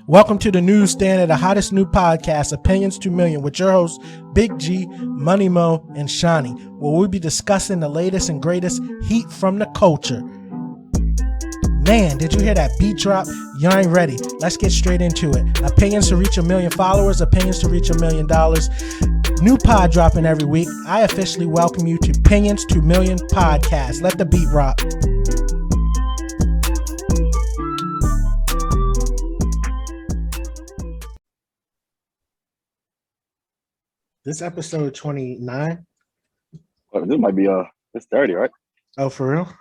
Welcome to the newsstand of the hottest new podcast, Opinions 2 Million, with your hosts, Big G, Money Mo, and Shawnee, where we'll be discussing the latest and greatest heat from the culture. Man, did you hear that beat drop? You ain't ready. Let's get straight into it. Opinions to reach 1 million followers, opinions to reach $1 million. New pod dropping every week. I officially welcome you to Opinions 2 Million podcast. Let the beat rock. This episode 29. Well, this might be it's 30, right? Oh, for real?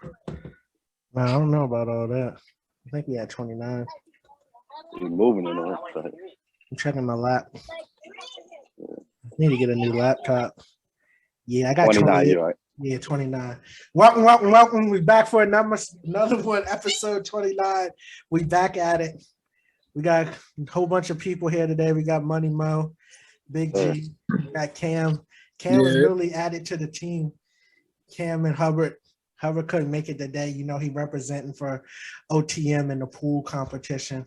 Man, I don't know about all that. I think we had 29. He's moving in there. I'm checking my lap. I need to get a new laptop. Yeah, I got 29. You're right. Yeah, 29. Welcome. We back for another one, episode 29. We back at it. We got a whole bunch of people here today. We got Money Mo, Big G, we got Cam. Cam was newly added to the team. Cam and Hubbard. Hubbard couldn't make it today. You know, he representing for OTM in the pool competition.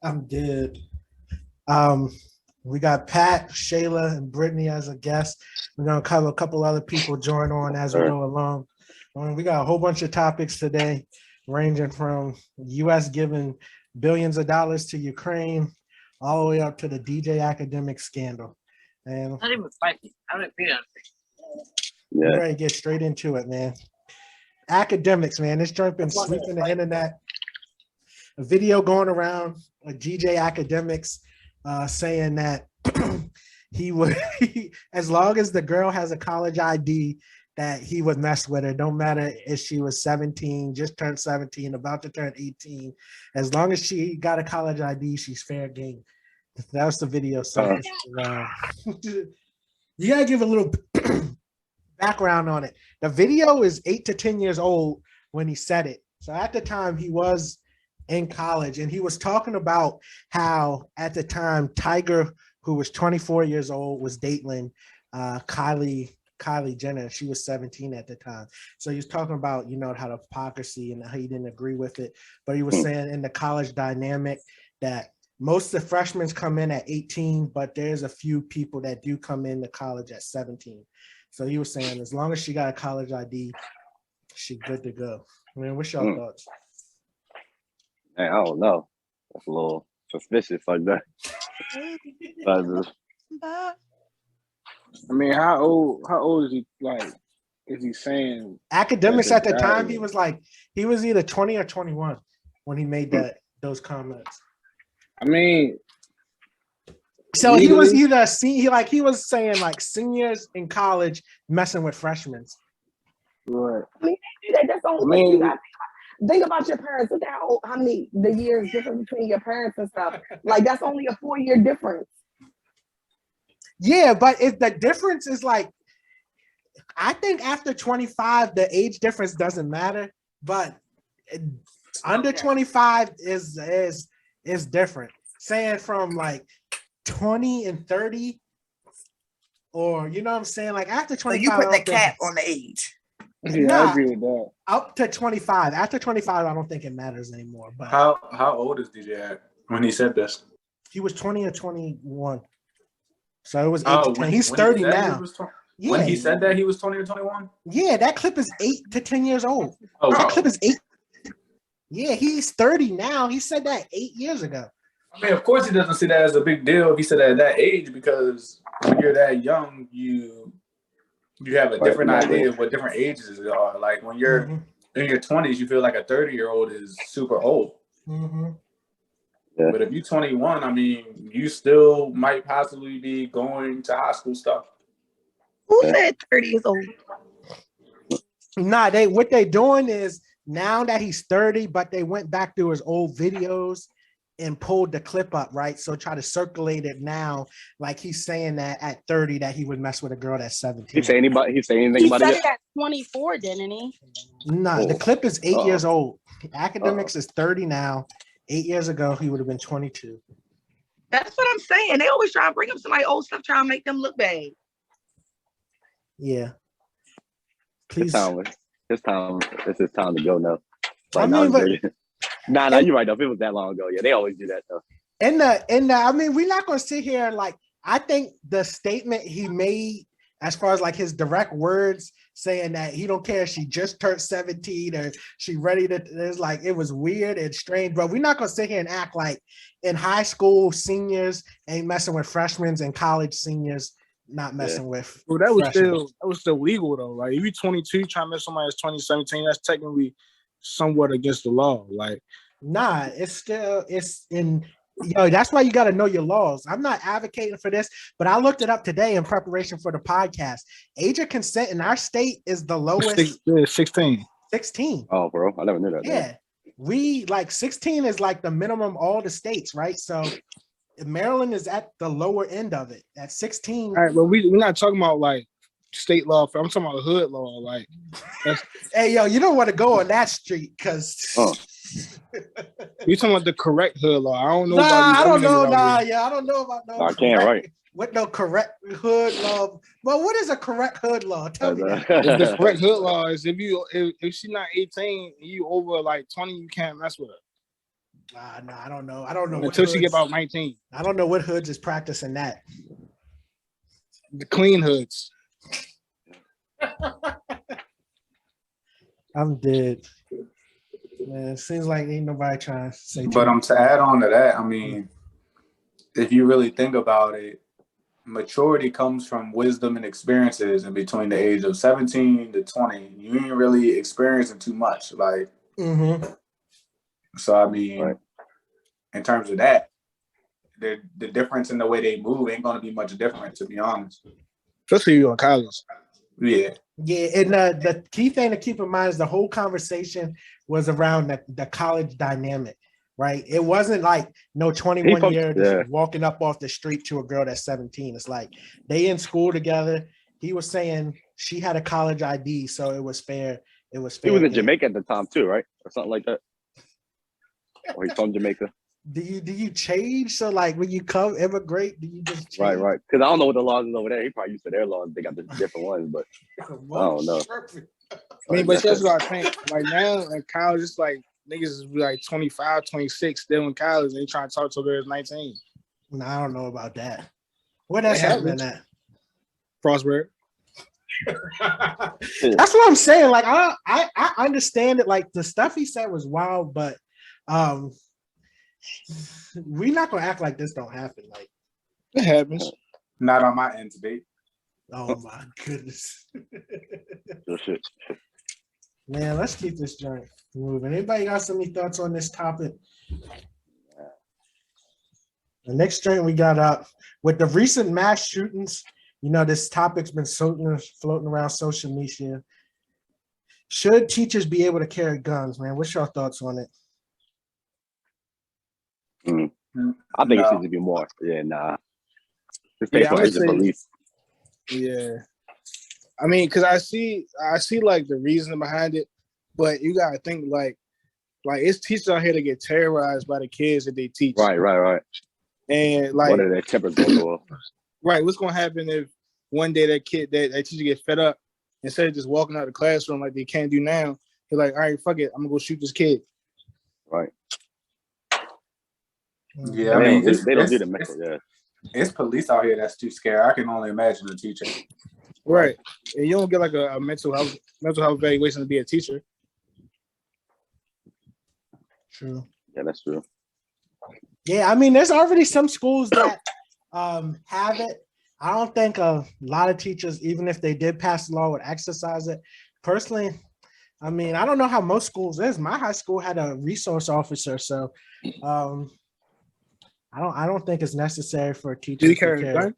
I'm dead. We got Pat, Shayla, and Brittany as a guest. We're going to cover a couple other people join on as we go along. We got a whole bunch of topics today, ranging from U.S. giving billions of dollars to Ukraine all the way up to the DJ Akademiks scandal. And not even fighting. I don't feel anything. We're ready to get straight into it, man. Akademiks, man. This joint been sweeping the internet. A video going around with DJ Akademiks saying that he would, as long as the girl has a college ID, that he would mess with her. Don't matter if she was 17, just turned 17, about to turn 18. As long as she got a college ID, she's fair game. That was the video. So you gotta give a little background on it. The video is 8 to 10 years old when he said it. So at the time he was in college, and he was talking about how at the time Tiger, who was 24 years old, was dating Kylie Jenner. She was 17 at the time. So he was talking about, you know, how the hypocrisy and how he didn't agree with it. But he was saying in the college dynamic that most of the freshmen come in at 18, but there's a few people that do come into college at 17. So he was saying as long as she got a college ID, she's good to go. I mean, what's your thoughts? Man, I don't know. That's a little suspicious like that. I mean, how old is he? Like, is he saying Akademiks at the time? He was either 20 or 21 when he made those comments. I mean, so he was either he was saying like seniors in college messing with freshmen. Right. I mean, that's only you got. Think about your parents. Look at how many the years difference between your parents and stuff. Like that's only a 4-year difference. Yeah, but if the difference is like, I think after 25, the age difference doesn't matter. But under 25 is different. Saying from like 20 and 30, or you know what I'm saying? Like after 25, so you put the cap on the age. Yeah, I agree with that. Up to 25. After 25, I don't think it matters anymore. But how old is DJ at when he said this? He was 20 or 21. So it was 8 to 10. He's 30 now. When he said that he was 20 or 21? Yeah, that clip is 8 to 10 years old. Oh, that clip is 8. Yeah, he's 30 now. He said that 8 years ago. I mean, of course he doesn't see that as a big deal if he said that at that age, because when you're that young, you have a different idea of what different ages are. Like when you're in your 20s, you feel like a 30-year-old is super old. Mm-hmm. Yeah. But if you're 21, I mean, you still might possibly be going to high school stuff. Who said 30 years old? Nah, what they doing is now that he's 30, but they went back through his old videos and pulled the clip up, right? So try to circulate it now, like he's saying that at 30 that he would mess with a girl that's 17. He say anything about it? He said it at 24, didn't he? Nah, the clip is 8 years old. Akademiks is 30 now. 8 years ago, he would have been 22. That's what I'm saying. They always try to bring up somebody old stuff, trying to make them look bad. Yeah. Please. It's his time to go now. I mean, but Nah, you're right though. If it was that long ago, yeah, they always do that though. I mean, we're not gonna sit here like I think the statement he made as far as like his direct words saying that he don't care if she just turned 17 or she ready to, it's like it was weird and strange, but we're not gonna sit here and act like in high school seniors ain't messing with freshmen and college seniors not messing with. Well, that was still legal though. Like if you're 22 trying to mess somebody that's 2017, that's technically somewhat against the law. Like, nah, it's in. That's why you got to know your laws. I'm not advocating for this, but I looked it up today in preparation for the podcast. Age of consent in our state is the lowest. 16. 16. Oh, bro, I never knew that. Yeah, we like 16 is like the minimum all the states, right? So Maryland is at the lower end of it at 16. All right, but we're not talking about like state law. I'm talking about hood law. Like, hey, yo, you don't want to go on that street because. You talking about the correct hood law? I don't know. I don't know. I don't know about no. I can't write. What no correct hood law? Well, what is a correct hood law? Tell me that. The correct hood law is if she's not 18, you over like 20, you can't mess with her. No, I don't know. I don't know until she get about 19. I don't know what hoods is practicing that. The clean hoods. I'm dead. Man, it seems like ain't nobody trying to say. But to add on to that, I mean, if you really think about it, maturity comes from wisdom and experiences. And between the age of 17 to 20, you ain't really experiencing too much. Like, so I mean, in terms of that, the difference in the way they move ain't going to be much different, to be honest. Especially you in college. Yeah, and the key thing to keep in mind is the whole conversation was around the college dynamic, right? It wasn't like no 21-year just walking up off the street to a girl that's 17. It's like they in school together. He was saying she had a college ID, so it was fair. It was fair. He was in Jamaica at the time too, right? Or something like that. Or he's from Jamaica. Do you change? So like when you come immigrate, do you just change? Right? Because I don't know what the laws is over there. He probably used to their laws. They got the different ones, but I don't know. I mean, but that's what I think. Like now in college, it's like niggas is like 25, 26 still in college. And they trying to talk to girls 19. No, I don't know about that. Where that's happening at? Frostburg. That's what I'm saying. Like I understand it. Like the stuff he said was wild, but we're not gonna act like this don't happen. Like it happens. Not on my end, debate. Oh my goodness. No shit. Man, let's keep this joint moving. Anybody got any thoughts on this topic? The next joint we got up with the recent mass shootings. You know, this topic's been floating around social media. Should teachers be able to carry guns, man? What's your thoughts on it? I think it needs to be more. Yeah, nah. It's based on the police. Yeah. I mean, because I see like the reason behind it, but you gotta think like it's teachers out here to get terrorized by the kids that they teach. Right. And like what are their tempers going to? Right. What's gonna happen if one day that teacher get fed up instead of just walking out of the classroom like they can't do now? They're like, all right, fuck it, I'm gonna go shoot this kid. Right. Yeah, I mean, they don't do the method. Yeah. It's police out here that's too scared. I can only imagine a teacher. Right. And you don't get like a mental health evaluation to be a teacher. True. Yeah, that's true. Yeah, I mean, there's already some schools that have it. I don't think a lot of teachers, even if they did pass the law, would exercise it. Personally, I mean, I don't know how most schools is. My high school had a resource officer, so I don't think it's necessary for a teacher to carry a gun.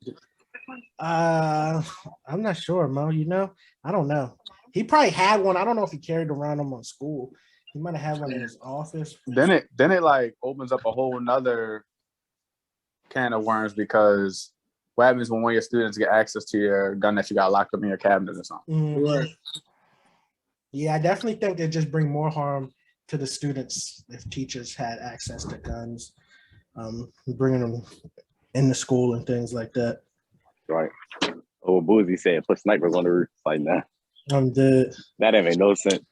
I'm not sure, Mo. You know, I don't know. He probably had one. I don't know if he carried around them on school. He might have had one in his office. Then it like opens up a whole nother can of worms, because what happens when one of your students get access to your gun that you got locked up in your cabinet or something? Mm-hmm. Right. Yeah, I definitely think they just bring more harm to the students if teachers had access to guns, bringing them in the school and things like that. Right. Oh, Boozy said put snipers on the roof. Like, nah. I'm dead. That ain't make no sense.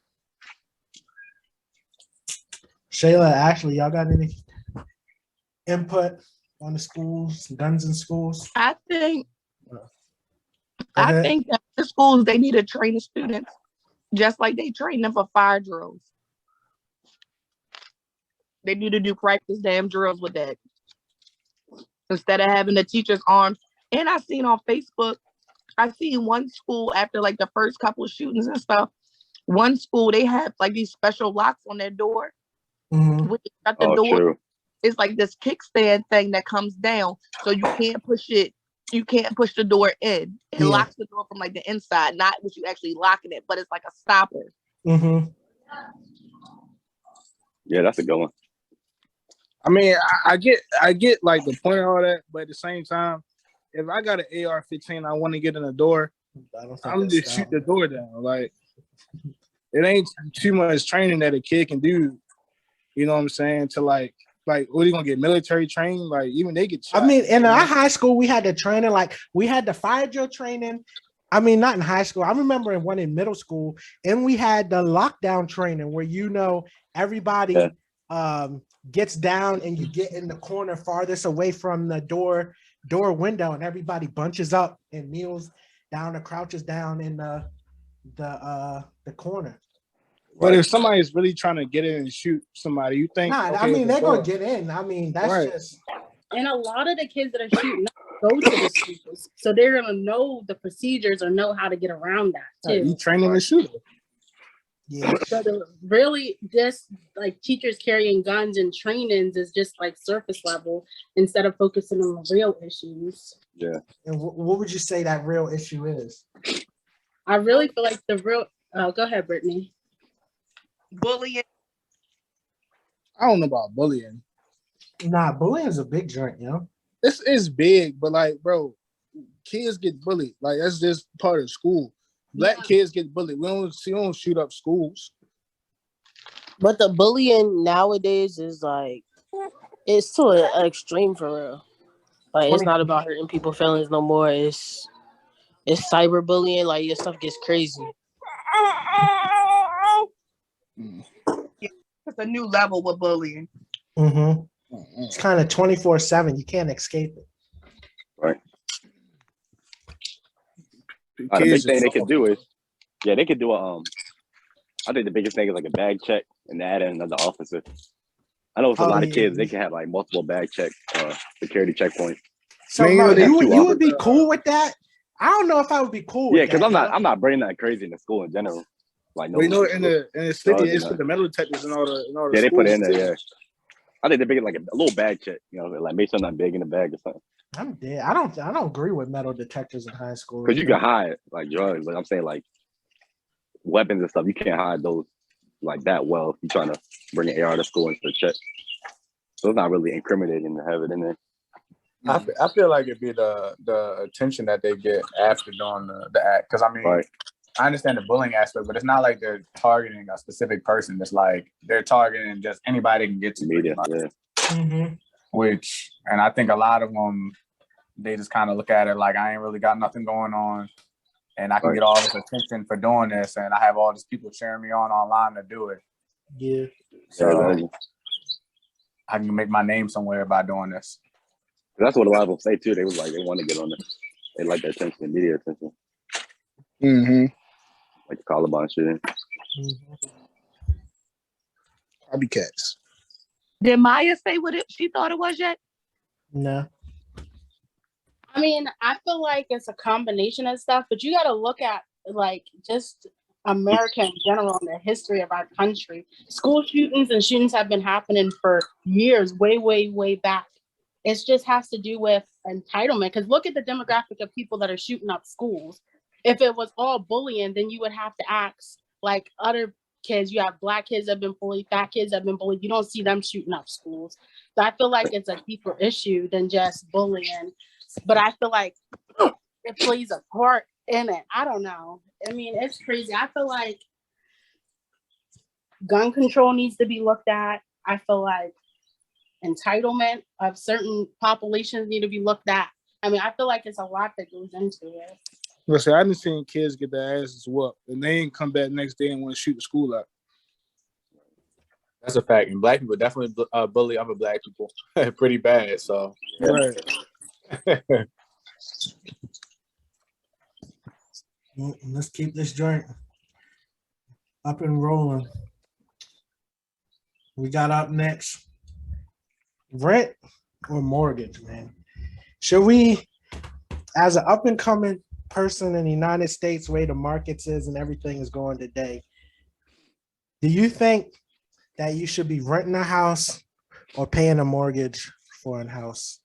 Shayla, Ashley, y'all got any input on the schools, guns in schools? I think Go ahead. that the schools, they need to train the students just like they train them for fire drills. They need to do practice damn drills with that instead of having the teachers armed. And I seen on Facebook, I seen one school after like the first couple of shootings and stuff. One school, they have like these special locks on their door. Mhm. When you shut the door, true. it's like this kickstand thing that comes down, so you can't push it. You can't push the door in. It Yeah. locks the door from like the inside, not what you actually locking it, but it's like a stopper. Mm-hmm. Yeah, that's a good one. I mean, I get like the point of all that, but at the same time, if I got an AR-15, I want to get in the door, I'm just shoot the door down. Like, it ain't too much training that a kid can do. You know what I'm saying? To like, what are you gonna get military trained? Like, even they get shot. I mean, in our high school, we had the training, like we had the fire drill training. I mean, not in high school. I remember in one in middle school, and we had the lockdown training where everybody gets down and you get in the corner farthest away from the door window, and everybody bunches up and kneels down or crouches down in the corner. But if somebody's really trying to get in and shoot somebody, you think? Nah, okay, I mean, they're go. gonna get in. I mean, that's Right. just. And a lot of the kids that are shooting go to the schools, so they're gonna know the procedures or know how to get around that too. You training the shooter. Yeah. So really, just like teachers carrying guns and trainings is just like surface level instead of focusing on the real issues. Yeah. And what would you say that real issue is? I really feel like the real. Go ahead, Brittany. Bullying. I don't know about bullying. Nah, bullying is a big joint, you know. This is big, but like, bro, kids get bullied. Like, that's just part of school. Black kids get bullied. We don't shoot up schools. But the bullying nowadays is like, it's to an extreme for real. Like, it's not about hurting people's feelings no more. It's cyberbullying. Like, your stuff gets crazy. It's a new level with bullying. Mm-hmm. It's kind of 24/7. You can't escape it. Right. The big thing they could do is, they could do a I think the biggest thing is like a bag check and add in another officer. I know for a lot of kids, they can have like multiple bag check security checkpoints. So you would be cool with that? I don't know if I would be cool with that. Yeah, because I'm not bringing that crazy into school in general. Like, no, in the city, it's with the metal detectors and all the they put it in there. Yeah, I think they're big like a little bag check. You know, like make something big in the bag or something. I'm dead. I don't agree with metal detectors in high school. Because you can hide like drugs. Like I'm saying, like weapons and stuff. You can't hide those like that well if you're trying to bring an AR to school and check. So it's not really incriminating to have it in there. I feel like it'd be the attention that they get after doing the act. Because I mean, I understand the bullying aspect, but it's not like they're targeting a specific person. It's like they're targeting just anybody can get to media. Mm-hmm. Which, and I think a lot of them, they just kind of look at it like I ain't really got nothing going on, and I can get all this attention for doing this, and I have all these people cheering me on online to do it. Yeah. So I can make my name somewhere by doing this. That's what a lot of them say too. They was like they want to get on it. They like the attention, the media attention. Mm-hmm. Like the Columbine shooting. Copycats. Did Maya say what she thought it was yet? No. I mean, I feel like it's a combination of stuff, but you got to look at like just America in general and the history of our country. School shootings and shootings have been happening for years, way, way, way back. It just has to do with entitlement. Because look at the demographic of people that are shooting up schools. If it was all bullying, then you would have to ask like other kids. You have Black kids that have been bullied, fat kids that have been bullied. You don't see them shooting up schools. So I feel like it's a deeper issue than just bullying. But I feel like it plays a part in it. I don't know. I mean, it's crazy. I feel like gun control needs to be looked at. I feel like entitlement of certain populations need to be looked at. I mean, I feel like it's a lot that goes into it. Listen, I've been seeing kids get their asses whooped, and they ain't come back next day and want to shoot the school up. That's a fact. And black people definitely bully other black people pretty bad. So, Right. Let's keep this joint up and rolling. We got up next, rent or mortgage, man. Should we, as an up and coming person in the United States, way the markets is and everything is going today, do you think that you should be renting a house or paying a mortgage for a house?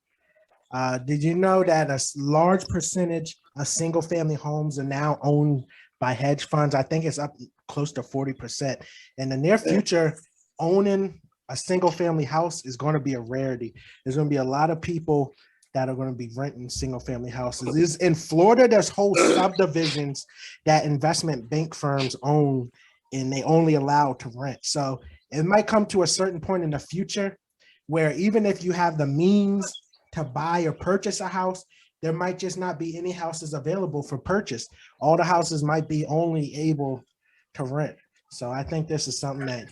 Did you know that a large percentage of single family homes are now owned by hedge funds? I think it's up close to 40%. In the near future, owning a single family house is going to be a rarity. There's going to be a lot of people that are going to be renting single family houses. In Florida, there's whole subdivisions that investment bank firms own, and they only allow to rent. So it might come to a certain point in the future where even if you have the means to buy or purchase a house, there might just not be any houses available for purchase. All the houses might be only able to rent. So I think this is something that,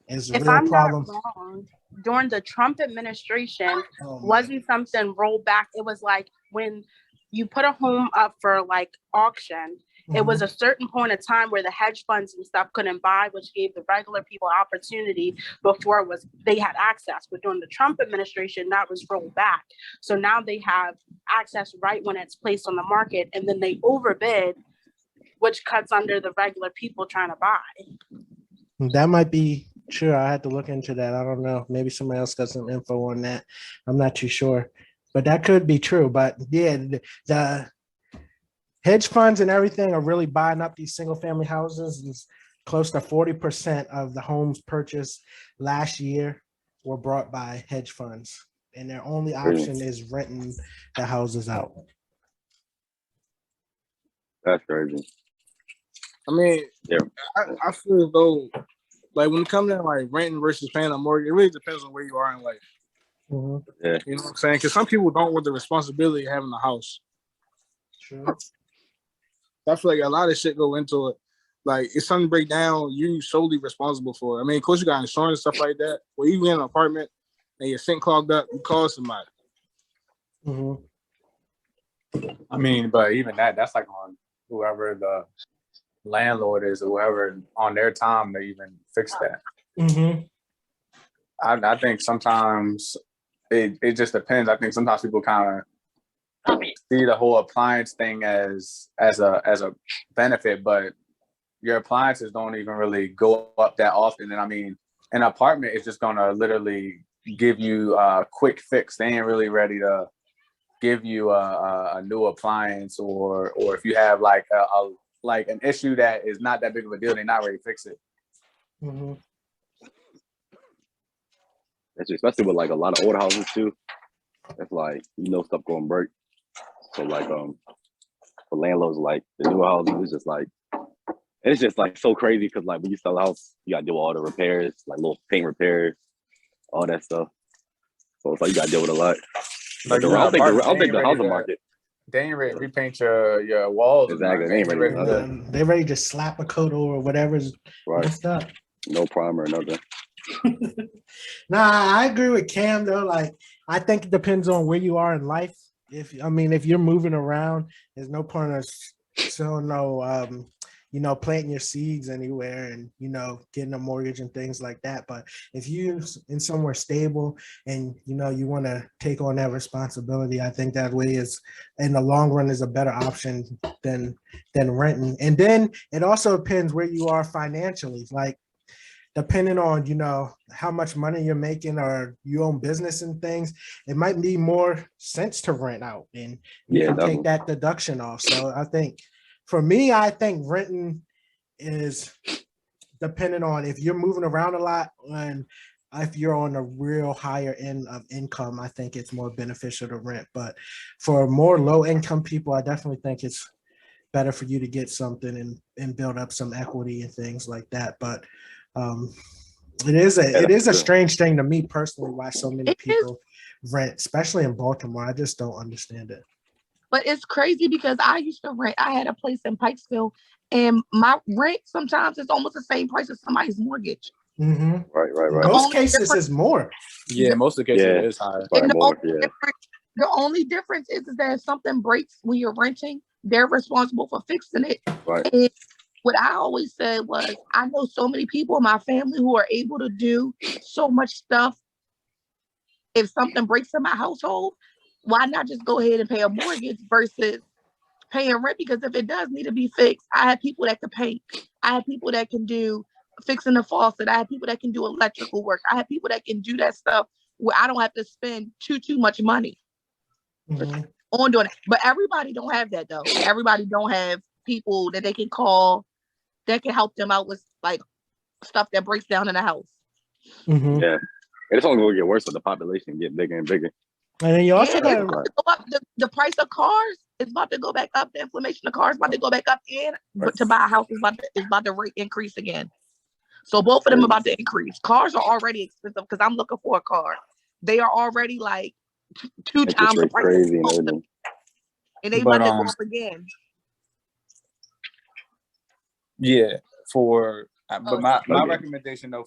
is a real problem. Not wrong, during the Trump administration, wasn't something rolled back. It was like when you put a home up for like auction, it was a certain point of time where the hedge funds and stuff couldn't buy, which gave the regular people opportunity before they had access. But during the Trump administration, that was rolled back. So now they have access right when it's placed on the market, and then they overbid, which cuts under the regular people trying to buy. That might be true. I had to look into that. I don't know. Maybe somebody else got some info on that. I'm not too sure, but that could be true. But yeah, the hedge funds and everything are really buying up these single family houses. It's close to 40% of the homes purchased last year were brought by hedge funds, and their only option is renting the houses out. That's crazy. I mean, I feel as though, like, when it comes to like renting versus paying a mortgage, it really depends on where you are in life. Yeah. You know what I'm saying? Because some people don't want the responsibility of having a house. True. I feel like a lot of shit go into it. Like, if something break down, you solely responsible for it. I mean, of course, you got insurance and stuff like that. Well, you in an apartment and your sink clogged up, you call somebody. I mean, but even that's like on whoever the landlord is or whoever on their time to even fix that. I think sometimes it just depends. I think sometimes people kind of see the whole appliance thing as a benefit, but your appliances don't even really go up that often. And I mean, an apartment is just gonna literally give you a quick fix. They ain't really ready to give you a new appliance, or if you have like an issue that is not that big of a deal, they're not ready to fix it. That's especially with like a lot of older houses too. That's like, stuff going break. So like for landlords, like the new houses, it's just like so crazy because like when you sell a house, you gotta do all the repairs, like little paint repairs, all that stuff. So it's like you gotta deal with a lot. Like I don't think the housing market. They ain't ready to repaint your walls. Exactly. They ain't ready. They ready to slap a coat over whatever's messed up. No primer or nothing. Nah, I agree with Cam though. Like, I think it depends on where you are in life. If you're moving around, there's no point of planting your seeds anywhere and getting a mortgage and things like that. But if you in somewhere stable and you want to take on that responsibility, I think that way is in the long run is a better option than renting. And then it also depends where you are financially. Like, depending on, how much money you're making or you own business and things, it might be more sense to rent out and you can take that deduction off. So I think for me, renting is dependent on if you're moving around a lot and if you're on a real higher end of income, I think it's more beneficial to rent. But for more low income people, I definitely think it's better for you to get something and build up some equity and things like that. But it is a strange thing to me personally why so many people rent, especially in Baltimore. I just don't understand it. But it's crazy because I used to rent. I had a place in Pikesville, and my rent sometimes is almost the same price as somebody's mortgage. Mm-hmm. Right. Most cases is more. Yeah, most of the cases it is higher. And More, the only difference is that if something breaks when you're renting, they're responsible for fixing it. Right. And what I always said was, I know so many people in my family who are able to do so much stuff. If something breaks in my household, why not just go ahead and pay a mortgage versus paying rent? Because if it does need to be fixed, I have people that can paint. I have people that can do fixing the faucet. I have people that can do electrical work. I have people that can do that stuff where I don't have to spend too much money on doing it. But everybody don't have that though. Everybody don't have people that they can call that can help them out with like stuff that breaks down in the house. Yeah. It's only going to get worse with the population get bigger and bigger. And then you also got the price of cars is about to go back up. The inflation of cars is about to go back up, but to buy a house is about to rate increase again. So both of them about to increase. Cars are already expensive because I'm looking for a car. They are already like 2 times the price. Crazy and they about to go up again. Yeah, but my recommendation though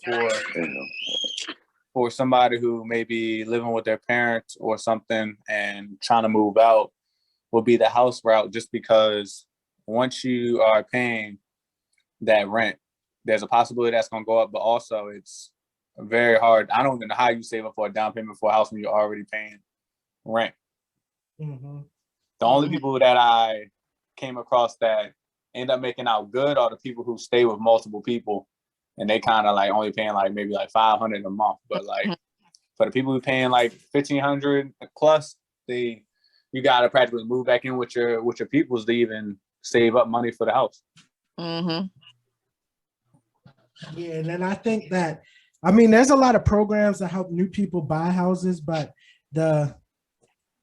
for somebody who may be living with their parents or something and trying to move out will be the house route, just because once you are paying that rent, there's a possibility that's going to go up, but also it's very hard. I don't even know how you save up for a down payment for a house when you're already paying rent. The only people that I came across that end up making out good are the people who stay with multiple people, and they kind of like only paying like maybe like $500 a month. But like for the people who paying like $1,500 plus, you got to practically move back in with your peoples to even save up money for the house. Yeah, and then I think that, I mean, there's a lot of programs that help new people buy houses, but the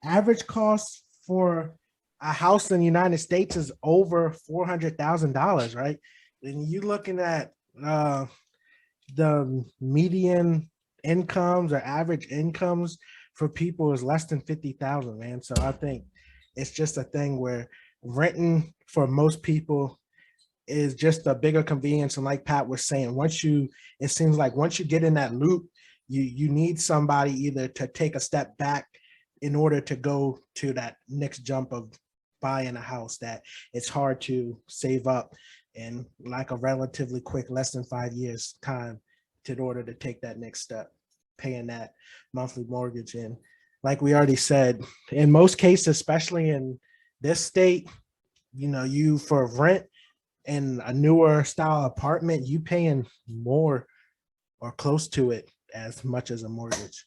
average cost for a house in the United States is over $400,000, right? And you looking at the median incomes or average incomes for people is less than 50,000, man. So I think it's just a thing where renting for most people is just a bigger convenience. And like Pat was saying, it seems like once you get in that loop, you need somebody either to take a step back in order to go to that next jump of buying a house, that it's hard to save up in like a relatively quick, less than 5 years time in order to take that next step, paying that monthly mortgage. And like we already said, in most cases, especially in this state, you for rent in a newer style apartment, you paying more or close to it as much as a mortgage.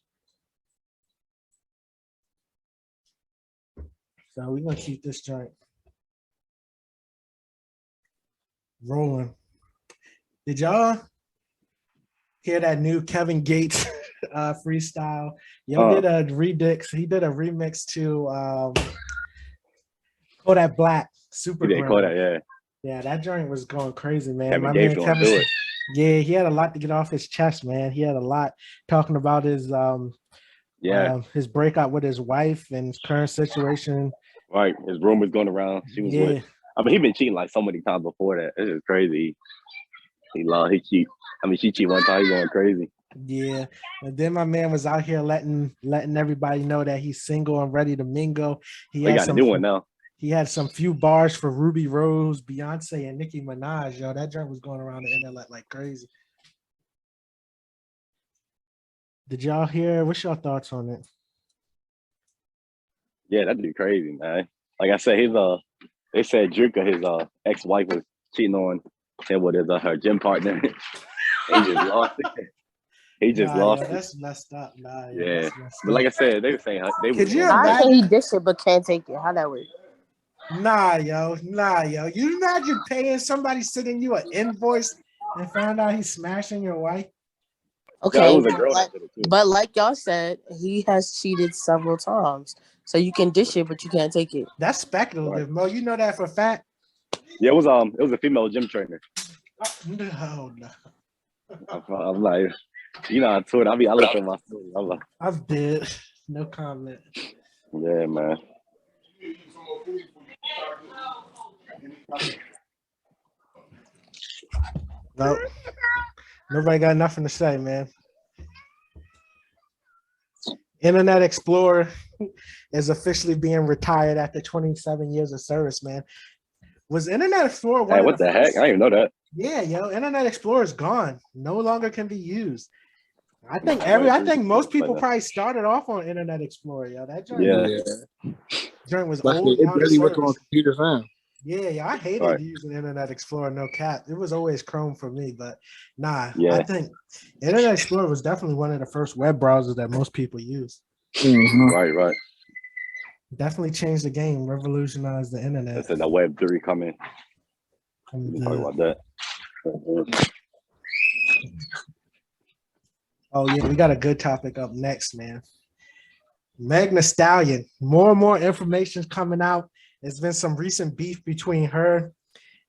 So we're gonna keep this joint rolling. Did y'all hear that new Kevin Gates freestyle? Did a redix. He did a remix to Kodak Black, Super. Yeah, that joint was going crazy, man. Kevin, yeah, he had a lot to get off his chest, man. He had a lot talking about his breakup with his wife and his current situation. Right, his rumors going around. She was with. I mean, he been cheating like so many times before that. This is crazy. He cheat. I mean, she cheat one time. He's going crazy. Yeah, and then my man was out here letting everybody know that he's single and ready to mingle. He got a new one now. He had some few bars for Ruby Rose, Beyonce, and Nicki Minaj. Yo, that joint was going around the internet like crazy. Did y'all hear? What's your thoughts on it? Yeah, that'd be crazy, man. Like I said, they said Drinker, his ex-wife, was cheating on him with her gym partner. He just lost it. He just lost it. That's messed up. But like I said, they were saying they were. I say he dish it, but can't take it. How that work? Nah, yo. You imagine paying somebody sending you an invoice and found out he's smashing your wife? Okay, but like y'all said, he has cheated several times. So you can dish it, but you can't take it. That's speculative, Mo. You know that for a fact? Yeah, it was a female gym trainer. No. I'm like, on Twitter, I look at my story. I'm like, I'm dead. No comment. Yeah, man. Nope. Nobody got nothing to say, man. Internet Explorer is officially being retired after 27 years of service, man. Was Internet Explorer one Hey, of what the first? heck? I didn't even know that. Yeah, yo, Internet Explorer is gone. No longer can be used. I think most people probably started off on Internet Explorer, yo. That joint was But old. it barely worked on computers now. Yeah, I hated using Internet Explorer, no cap. It was always Chrome for me, but nah, I think Internet Explorer was definitely one of the first web browsers that most people use. Right. Definitely changed the game, revolutionized the internet. That's the Web3 coming. We can talk about that. Oh yeah, we got a good topic up next, man. Meg Thee Stallion. More and more information is coming out. There's been some recent beef between her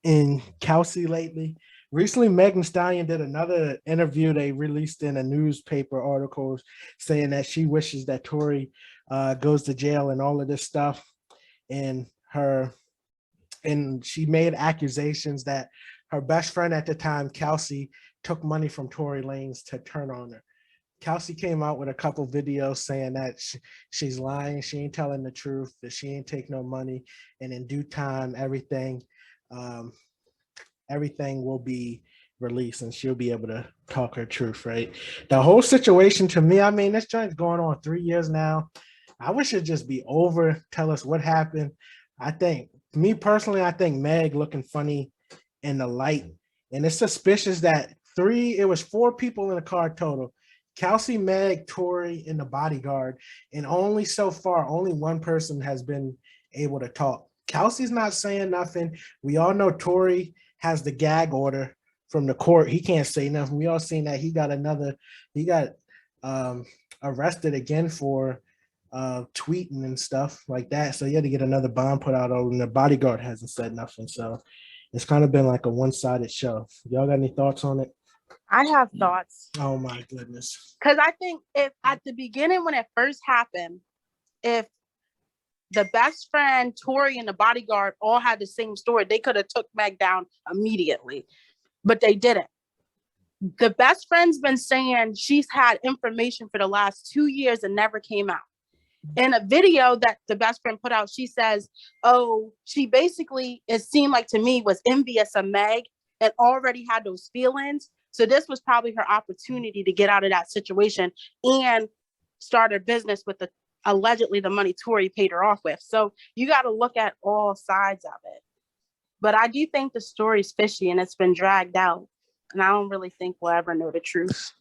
and Kelsey lately. Recently, Meg Thee Stallion did another interview they released in a newspaper article saying that she wishes that Tory goes to jail and all of this stuff. And she made accusations that her best friend at the time, Kelsey, took money from Tory Lanez to turn on her. Kelsey came out with a couple videos saying that she's lying, she ain't telling the truth, that she ain't take no money, and in due time, everything will be released and she'll be able to talk her truth, right? The whole situation to me, I mean, this joint's going on 3 years now. I wish it'd just be over. Tell us what happened. I think Meg looking funny in the light, and it's suspicious that it was 4 people in the car total. Kelsey, Meg, Tory, and the bodyguard, and only so far, only one person has been able to talk. Kelsey's not saying nothing. We all know Tory has the gag order from the court. He can't say nothing. We all seen that he got arrested again for tweeting and stuff like that. So he had to get another bond put out on, and the bodyguard hasn't said nothing. So it's kind of been like a one-sided show. Y'all got any thoughts on it? I have thoughts. Oh my goodness. Because I think if at the beginning when it first happened, if the best friend, Tory, and the bodyguard all had the same story, they could have took Meg down immediately, but they didn't. The best friend's been saying she's had information for the last 2 years and never came out. In a video that the best friend put out, she says, she basically, it seemed like to me, was envious of Meg and already had those feelings. So this was probably her opportunity to get out of that situation and start a business with allegedly the money Tory paid her off with. So you got to look at all sides of it. But I do think the story's fishy and it's been dragged out. And I don't really think we'll ever know the truth.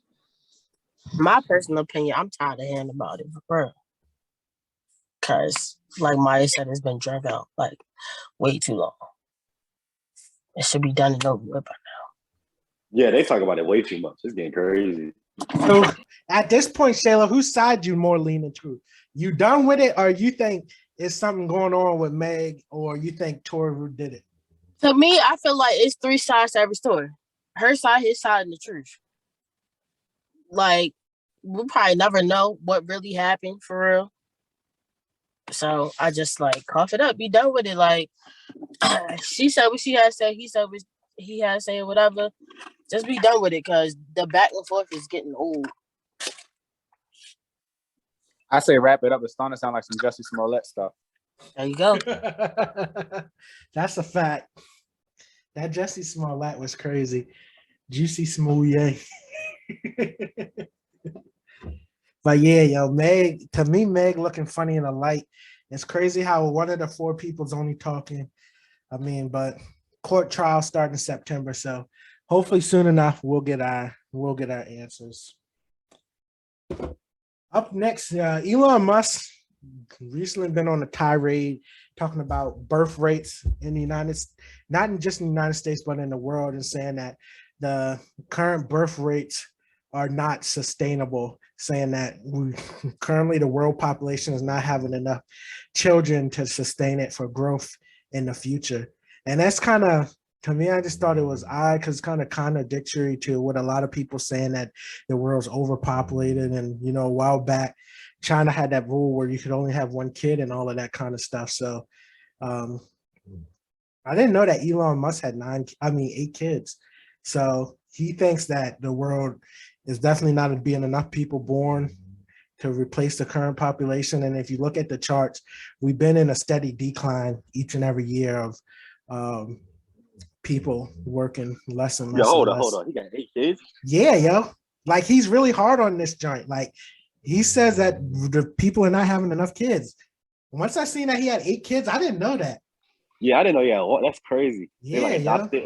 My personal opinion, I'm tired of hearing about it, bro. Because, like Maya said, it's been dragged out like way too long. It should be done and over with by now. Yeah, they talk about it way too much. It's getting crazy. So at this point, Shayla, whose side you more leaning to? You done with it, or you think it's something going on with Meg, or you think Tory did it? To me, I feel like it's 3 sides to every story. Her side, his side, and the truth. Like, we'll probably never know what really happened for real. So I just like cough it up, be done with it. Like, she said what she had to say, he said what he had to say, whatever. Just be done with it, because the back and forth is getting old. I say wrap it up. It's starting to sound like some Jussie Smollett stuff. There you go. That's a fact. That Jussie Smollett was crazy. Juicy Smollett. But yeah, yo, Meg looking funny in the light. It's crazy how one of the 4 people's only talking. I mean, but court trial starting in September, so hopefully soon enough we'll get our answers. Up next, Elon Musk recently been on a tirade talking about birth rates in the not just in the United States, but in the world, and saying that the current birth rates are not sustainable, saying that currently the world population is not having enough children to sustain it for growth in the future. And that's kind of, to me, I just thought it was odd, because it's kind of contradictory to what a lot of people saying, that the world's overpopulated. And, you know, a while back, China had that rule where you could only have 1 kid and all of that kind of stuff. So I didn't know that Elon Musk had 8 kids. So he thinks that the world is definitely not being enough people born to replace the current population. And if you look at the charts, we've been in a steady decline each and every year of people working less and less. Yo, hold and on. less. He got 8 kids? Yeah, yo. Like, he's really hard on this joint. Like, he says that the people are not having enough kids. Once I seen that he had 8 kids, I didn't know that. Yeah, I didn't know. Yeah, that's crazy. Yeah, like adopted.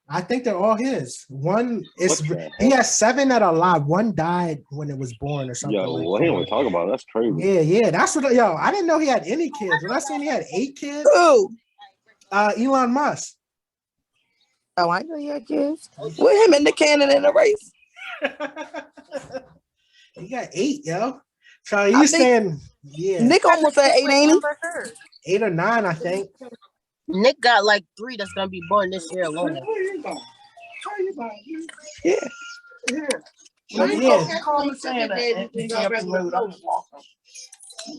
I think they're all his. One is he has 7 that are alive. One died when it was born or something. Yo, like what he don't talk about? That's crazy. Yeah. That's what. Yo, I didn't know he had any kids. When I seen he had 8 kids. Who? Elon Musk. Oh, I know he had kids. With him in the cannon in the race. He got 8, yo. So you saying, yeah. Nick almost at 8, ain't he? 8 or 9, I think. Nick got like 3 that's gonna be born this year alone. Yeah. Yeah.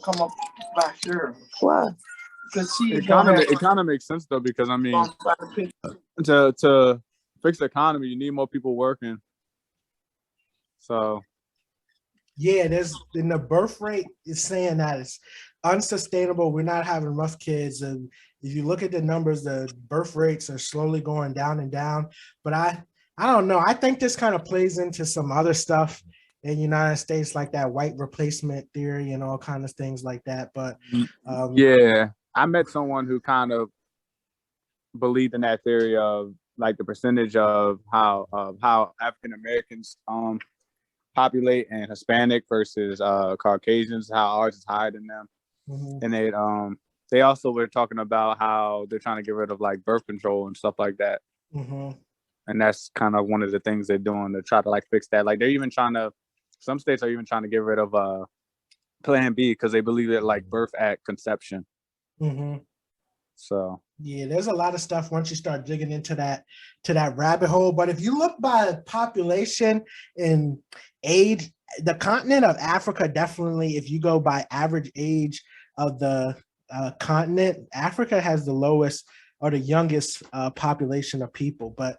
Come up back here. Why? It kind of makes sense though, because I mean, to fix the economy, you need more people working. So yeah, in the birth rate is saying that it's unsustainable. We're not having enough kids, and if you look at the numbers, the birth rates are slowly going down and down. But I don't know. I think this kind of plays into some other stuff in the United States, like that white replacement theory and all kinds of things like that. But yeah, I met someone who kind of believed in that theory of like the percentage of how African Americans populate and Hispanic versus Caucasians, how ours is higher than them. And they also were talking about how they're trying to get rid of like birth control and stuff like that. And that's kind of one of the things they're doing to try to like fix that. Like they're even trying to, some states are even trying to get rid of Plan B because they believe it like birth at conception. So yeah, there's a lot of stuff once you start digging into that rabbit hole. But if you look by population and age, the continent of Africa definitely, if you go by average age of the continent, Africa has the lowest or the youngest population of people. But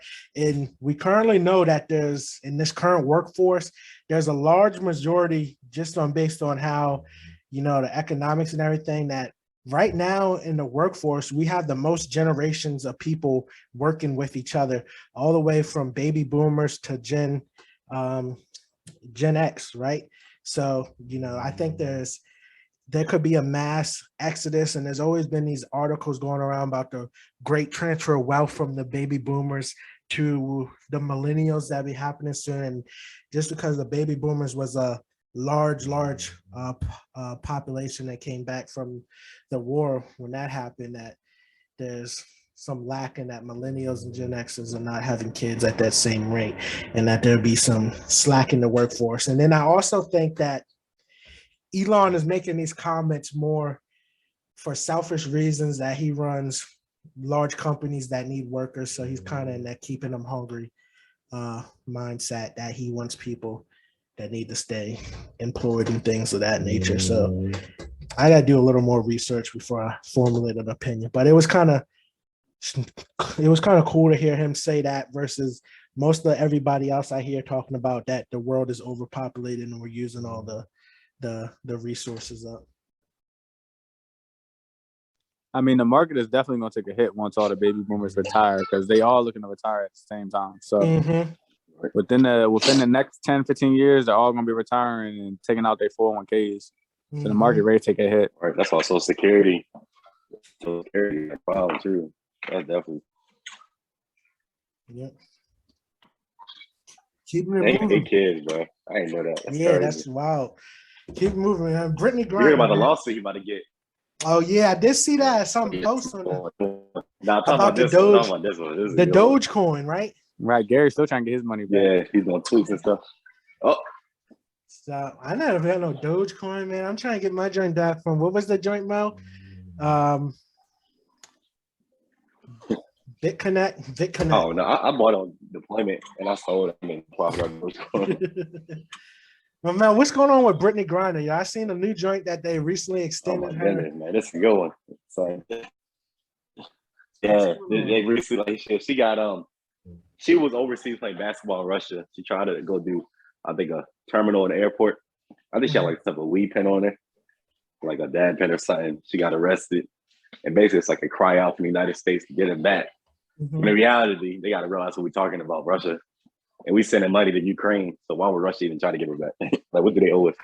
we currently know that there's, in this current workforce, there's a large majority just based on how, the economics and everything, that right now in the workforce, we have the most generations of people working with each other, all the way from baby boomers to Gen X, right? So, I think there could be a mass exodus, and there's always been these articles going around about the great transfer of wealth from the baby boomers to the millennials that be happening soon. And just because the baby boomers was a large population that came back from the war, when that happened, that there's some lack in that millennials and Gen Xers are not having kids at that same rate, and that there'll be some slack in the workforce. And then I also think that Elon is making these comments more for selfish reasons, that he runs large companies that need workers. So he's kind of in that keeping them hungry mindset, that he wants people that need to stay employed and things of that nature. So I got to do a little more research before I formulate an opinion. But it was kind of cool to hear him say that versus most of everybody else I hear talking about that the world is overpopulated and we're using all the resources up. I mean, the market is definitely going to take a hit once all the baby boomers retire, because they all looking to retire at the same time. So within the next 10, 15 years, they're all going to be retiring and taking out their 401ks. So the market rate take a hit. Right. That's also security. Social security problem too. That's definitely. Yep. Keep moving. 8 kids, bro. I didn't know that. That's crazy. That's wild. Keep moving, man. Brittany Griner. You heard about the lawsuit you about to get? Oh yeah, I did see that. Something post on that. Nah, about the Doge, the Dogecoin, right? Right. Gary's still trying to get his money back. Yeah, he's doing tweets and stuff. Oh. So I never had no Dogecoin, man. I'm trying to get my joint back from, what was the joint, Mo? BitConnect. Oh no, I bought on deployment and I sold it. I mean, profit on Dogecoin. Well, man, what's going on with Brittany Griner? Y'all seen a new joint that they recently extended her? Goodness, man, this is a good one. So, yeah, they recently, she got she was overseas playing basketball in Russia. She tried to go do, I think, a terminal in the airport. I think she had like some weed pen on her, like a dad pen or something. She got arrested. And basically, it's like a cry out from the United States to get it back. When in reality, they got to realize what we're talking about, Russia. And we sending money to Ukraine. So why would Russia even try to give her back? Like, what do they owe us?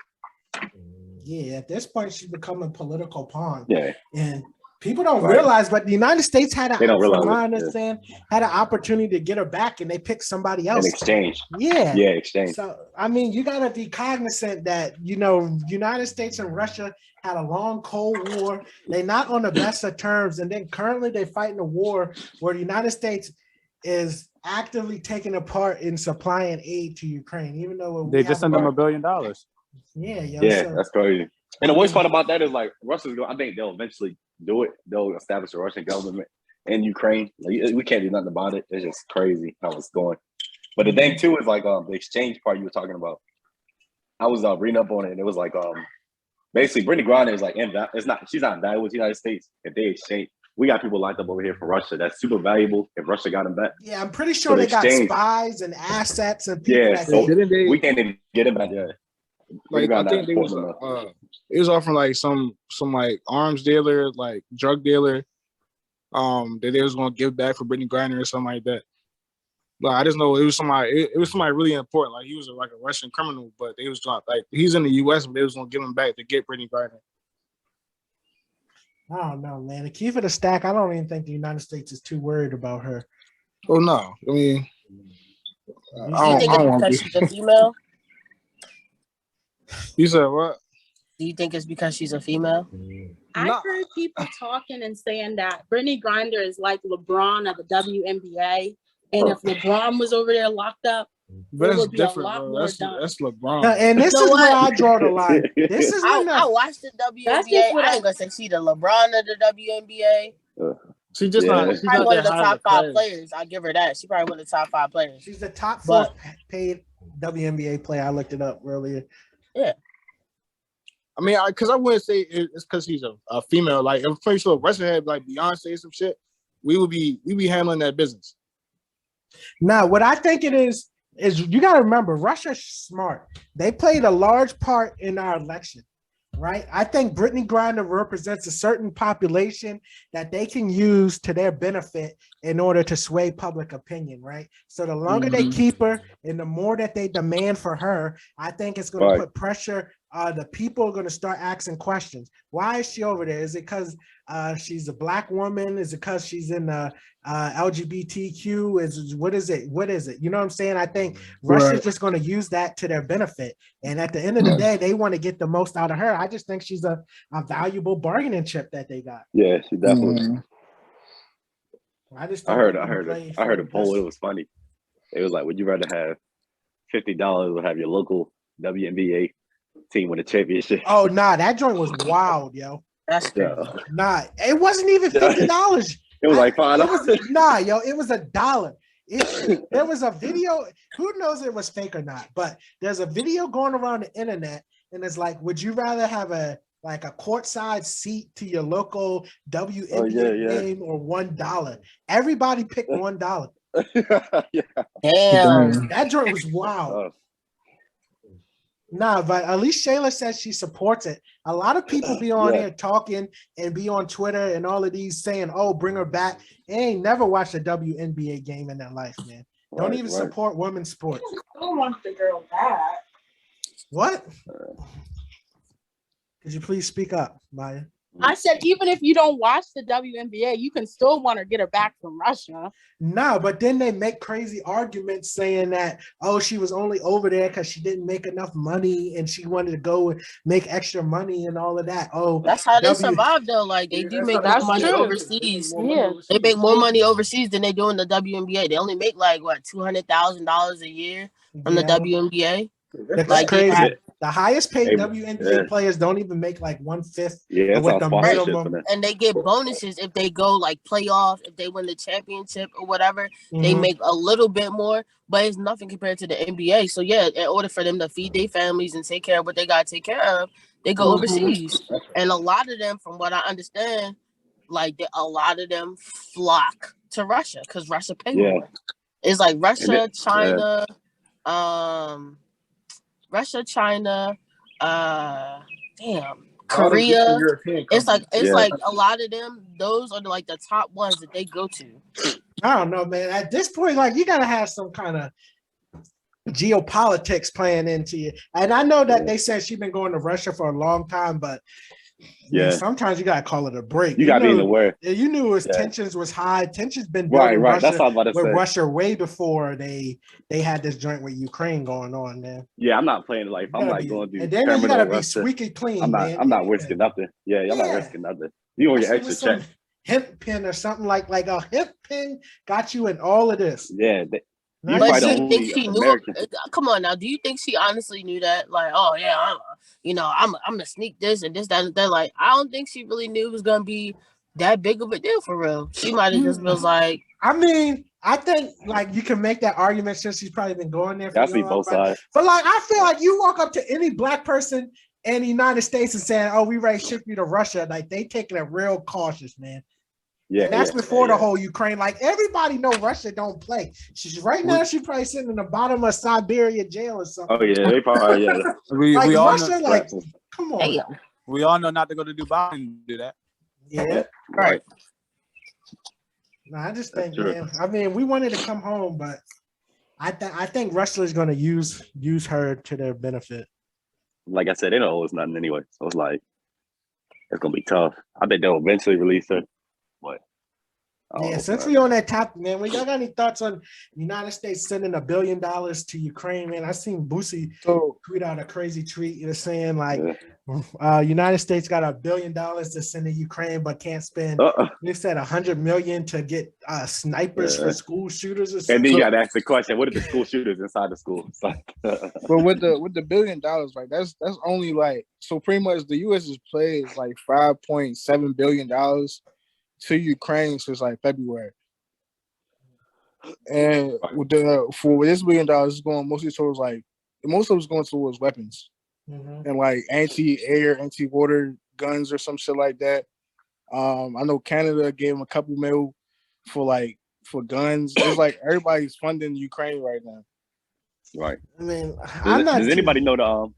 Yeah, at this point, she's becoming a political pawn. Yeah. And people don't realize, but the United States had an opportunity to get her back, and they picked somebody else. In exchange. Yeah. Yeah, exchange. So, I mean, you got to be cognizant that, you know, United States and Russia had a long Cold War. They're not on the best of terms. And then currently they're fighting a war where the United States is actively taking a part in supplying aid to Ukraine, even though they just sent them $1 billion. Yeah, that's crazy. And the worst part about that is like Russia's going. I think they'll eventually do it. They'll establish a Russian government in Ukraine. Like, we can't do nothing about it. It's just crazy how it's going. But the thing too is like the exchange part you were talking about. I was reading up on it, and it was like basically Brittany Griner is like she's not invaluable to the United States. If they exchange, we got people locked up over here for Russia that's super valuable if Russia got them back. Yeah, I'm pretty sure they got spies and assets and people. Yeah, so we can't even get them back there. Like I think they was it was offering like some like arms dealer, like drug dealer, that they was gonna give back for Brittany Griner or something like that. But I just know it was somebody. It was somebody really important. Like he was like a Russian criminal, but they was like he's in the U.S. but they was gonna give him back to get Brittany Griner. I don't know, man. To keep it a stack, I don't even think the United States is too worried about her. Oh no, I mean, I don't because she's a female. You said what? Do you think it's because she's a female? I heard people talking and saying that Brittany Griner is like LeBron of the WNBA, and if LeBron was over there locked up, but it would be different, a lot more done. That's LeBron. And this is where I draw the line. This is I watched the WNBA. I ain't gonna say she's the LeBron of the WNBA. She just she's probably one of the top 5 players. I'll give her that. She's probably one of the top 5 players. She's the top 4 paid WNBA player. I looked it up earlier. Yeah. I mean, because I wouldn't say it's because she's a female. Like, I'm pretty sure if Russia had like Beyonce or some shit, we be handling that business. Now, what I think it is you got to remember, Russia's smart. They played a large part in our election, right? I think Brittany Griner represents a certain population that they can use to their benefit in order to sway public opinion, right? So the longer they keep her and the more that they demand for her, I think it's going to put pressure. The people are going to start asking questions. Why is she over there? Is it because she's a Black woman? Is it because she's in the LGBTQ? What is it? You know what I'm saying? I think Russia's just going to use that to their benefit. And at the end of the day, they want to get the most out of her. I just think she's a valuable bargaining chip that they got. Yeah, she definitely. I heard a poll. It was funny. It was like, would you rather have $50 or have your local WNBA team win a championship? Oh, nah, that joint was wild, yo. That's crazy. Nah, it wasn't even $50. It was like $5. Nah, yo, it was $1. There was a video. Who knows if it was fake or not? But there's a video going around the internet, and it's like, would you rather have a courtside seat to your local WNBA game or $1? Everybody picked $1. Damn, that joint was wild. Nah, but at least Shayla says she supports it. A lot of people be on here talking and be on Twitter and all of these saying, "Oh, bring her back." They ain't never watched a WNBA game in their life, man. Don't even support women's sports. I don't want the girl back. What? Could you please speak up, Maya? I said, even if you don't watch the WNBA, you can still want to get her back from Russia. No, but then they make crazy arguments saying that, oh, she was only over there because she didn't make enough money and she wanted to go and make extra money and all of that. Oh, that's how they survive, though. Like, they do make more money overseas. Yeah, they make more money overseas than they do in the WNBA. They only make like what, $200,000 a year from the WNBA. That's like, crazy. The highest paid WNBA players don't even make like 1/5 with the minimum. And they get bonuses if they go like playoff, if they win the championship or whatever. They make a little bit more, but it's nothing compared to the NBA. So yeah, in order for them to feed their families and take care of what they got to take care of, they go overseas. And a lot of them, from what I understand, like a lot of them flock to Russia because Russia pay more. It's like Russia, it, China, Russia, China, Korea. It's like a lot of them. Those are like the top ones that they go to. I don't know, man. At this point, like you gotta have some kind of geopolitics playing into you. And I know that they said she's been going to Russia for a long time, but man, sometimes you gotta call it a break. You gotta be aware. You knew tensions was high. Tensions been right. Russia, That's what I'm about to say. Russia way before they had this joint with Ukraine going on, man. Yeah, I'm not playing life. I'm like going through. And then you gotta be squeaky clean. I'm not risking nothing. Yeah, I'm not risking nothing. You gonna get extra check. Hemp pin or something like a hemp pin got you in all of this. Yeah. But do you think she knew? Come on now. Do you think she honestly knew that? Like, oh yeah, I'm gonna sneak this and this, that, and that. Like, I don't think she really knew it was gonna be that big of a deal for real. She might have just been like. I mean, I think like you can make that argument since she's probably been going there. That's both sides. But like, I feel like you walk up to any black person in the United States and saying, "Oh, we ready to ship you to Russia," like they taking it real cautious, man. Yeah, and that's before the whole Ukraine. Like everybody know Russia don't play. She's now. She's probably sitting in the bottom of Siberia jail or something. Oh yeah, they probably we all Russia, know, like, come on. We all know not to go to Dubai and do that. Yeah, right. No, I just think, man. I mean, we wanted to come home, but I think Russia is going to use her to their benefit. Like I said, they don't owe us nothing anyway, so it's like it's gonna be tough. I bet they'll eventually release her. But since we on that topic, man, y'all got any thoughts on the United States sending $1 billion to Ukraine, man? I seen Boosie tweet out a crazy tweet saying like United States got $1 billion to send to Ukraine, but can't spend. They said $100 million to get snipers for school shooters or something. And then you got to ask the question: what are the school shooters inside the school? But with the $1 billion, like that's only like so pretty much the U.S. has played like $5.7 billion to Ukraine since like February, and with this $1 billion is going mostly towards most of it's going towards weapons and like anti-air, anti-water guns or some shit like that. I know Canada gave them a couple mil for guns. It's like everybody's funding Ukraine right now. Right. I mean, does anybody know the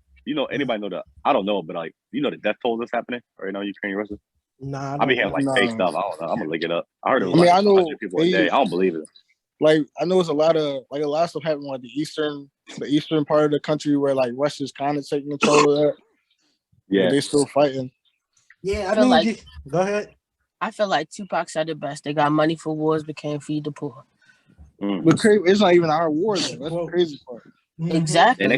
anybody know the? I don't know, but like the death toll that's happening right now in Ukraine, Russia. Nah, I be hearing fake stuff. I don't know. I'm gonna look it up. I heard it was 100 people a day. I don't believe it. Like I know it's a lot of stuff happening like the eastern part of the country where like Russia's kind of taking control of that. Yeah, they're still fighting. Yeah, I mean, go ahead. I feel like Tupac said it best. They got money for wars, but can't feed the poor. But it's not even our war though. That's the crazy part. Exactly. And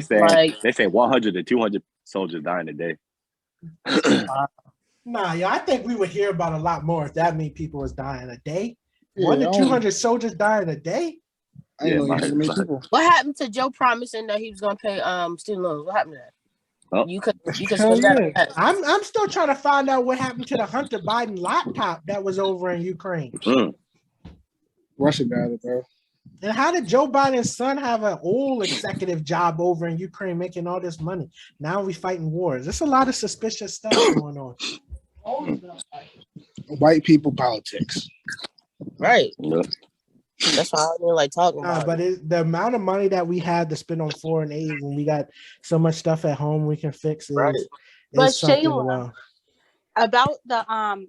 they say 100 to 200 soldiers dying a day. Nah, I think we would hear about a lot more if that mean people was dying a day. 100 to 200 soldiers dying a day. What happened to Joe promising that he was gonna pay student loans? What happened to that? Oh. You could spend that. I'm still trying to find out what happened to the Hunter Biden laptop that was over in Ukraine. Russia got it, bro. And how did Joe Biden's son have an old executive job over in Ukraine making all this money? Now we fighting wars. There's a lot of suspicious stuff going on. White people politics. Right. That's why I don't like talking about but the amount of money that we have to spend on foreign aid when we got so much stuff at home we can fix it. But Shayla, about the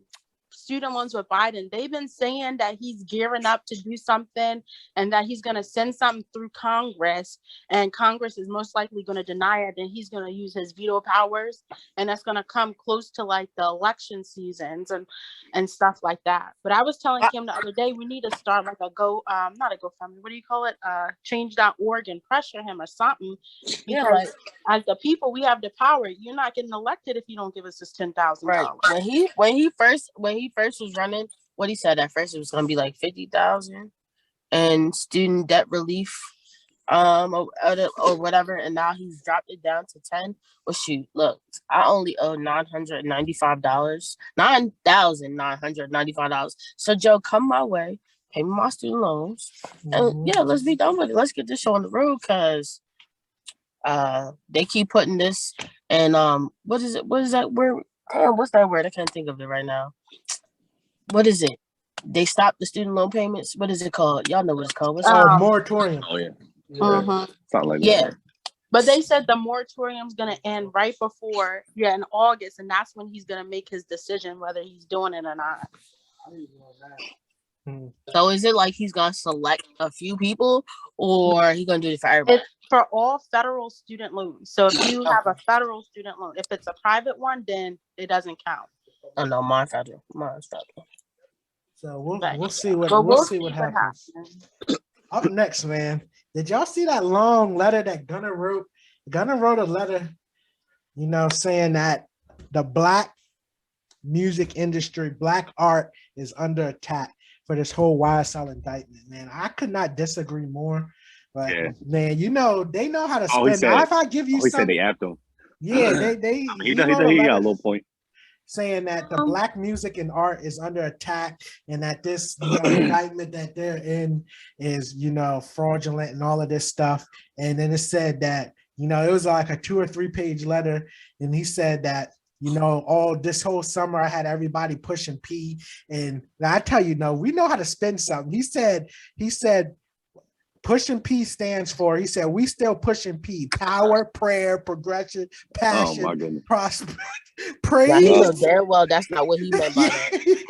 student loans with Biden, they've been saying that he's gearing up to do something and that he's going to send something through Congress, and Congress is most likely going to deny it, and he's going to use his veto powers, and that's going to come close to like the election seasons and stuff like that. But I was telling Kim the other day, we need to start like not a GoFundMe, what do you call it? Change.org and pressure him or something. Because as the people, we have the power. You're not getting elected if you don't give us this $10,000. Right. When he first was running, what he said at first, it was gonna be like 50,000 and student debt relief, or whatever, and now he's dropped it down to 10. Well, shoot, look, I only owe $995. So Joe, come my way, pay me my student loans, and let's be done with it. Let's get this show on the road, because they keep putting this and what is that word? What's that word? I can't think of it right now. What is it? they stopped the student loan payments. What is it called? Y'all know what it's called. What's moratorium. Oh yeah. Something like that. But they said the moratorium's gonna end right before, in August, and that's when he's gonna make his decision whether he's doing it or not. So is it like he's gonna select a few people, or he's gonna do it for everybody? It's for all federal student loans. So if you have a federal student loan, if it's a private one, then it doesn't count. Oh no, mine's federal. So we'll see what happens. Up next, man. Did y'all see that long letter that Gunner wrote? Gunner wrote a letter, saying that the Black music industry, Black art is under attack for this whole YSL indictment, man. I could not disagree more. But man, they know how to spend. Now, if I give you said they apped him. Yeah, he got a little point. Saying that the Black music and art is under attack and that this indictment that they're in is, fraudulent and all of this stuff. And then it said that, it was like a 2 or 3 page letter. And he said that, all this whole summer I had everybody pushing P. And I tell you, we know how to spend something. He said, pushing P stands for, he said, we still pushing P, power, prayer, progression, passion, prosperity, praise. Very well, that's not what he meant by that.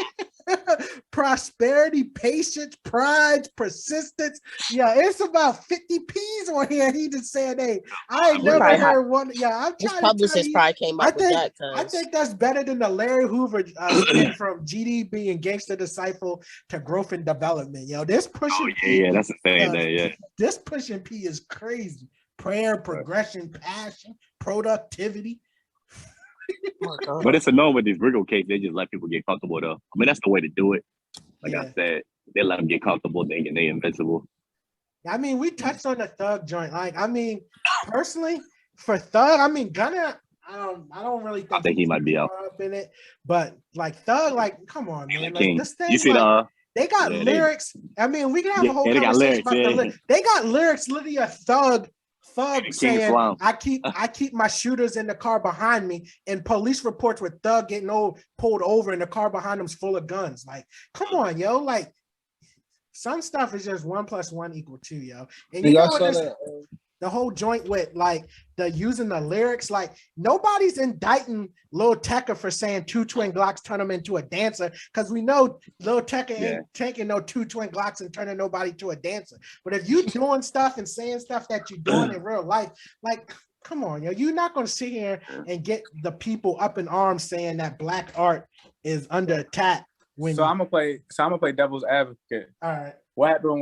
Prosperity, patience, pride, persistence. Yeah, it's about 50 P's on here. He just said, hey, I ain't never heard one. Yeah, I'm trying publicist probably came up with that. I think that's better than the Larry Hoover skit from GD being Gangster Disciple to Growth and Development. This pushing P. That's the same thing. Yeah, this pushing P is crazy. Prayer, progression, passion, productivity. But it's a no with these Wriggle case. They just let people get comfortable though. I mean, that's the way to do it. Like I said, they let them get comfortable thinking they invincible. I mean, we touched on the Thug joint. Like, I mean, personally, for Thug, I mean, Gunna, I don't really think he might be out up in it. But like Thug, like, come on, man. Like this thing, you see they got lyrics. I mean, we can have a whole conversation about the lyrics. They got lyrics literally a Thug saying, I keep my shooters in the car behind me, and police reports with Thug getting pulled over and the car behind them's full of guns. Like, come on, yo. Like, some stuff is just 1 + 1 = 2, yo. And you know what the whole joint with like the using the lyrics, like nobody's indicting Lil Tecca for saying 2 twin Glocks turn him into a dancer, because we know Lil Tecca ain't taking no 2 twin Glocks and turning nobody to a dancer. But if you doing stuff and saying stuff that you're doing in real life, like, come on, yo, you're not gonna sit here and get the people up in arms saying that Black art is under attack. So I'm gonna play devil's advocate. All right. What happened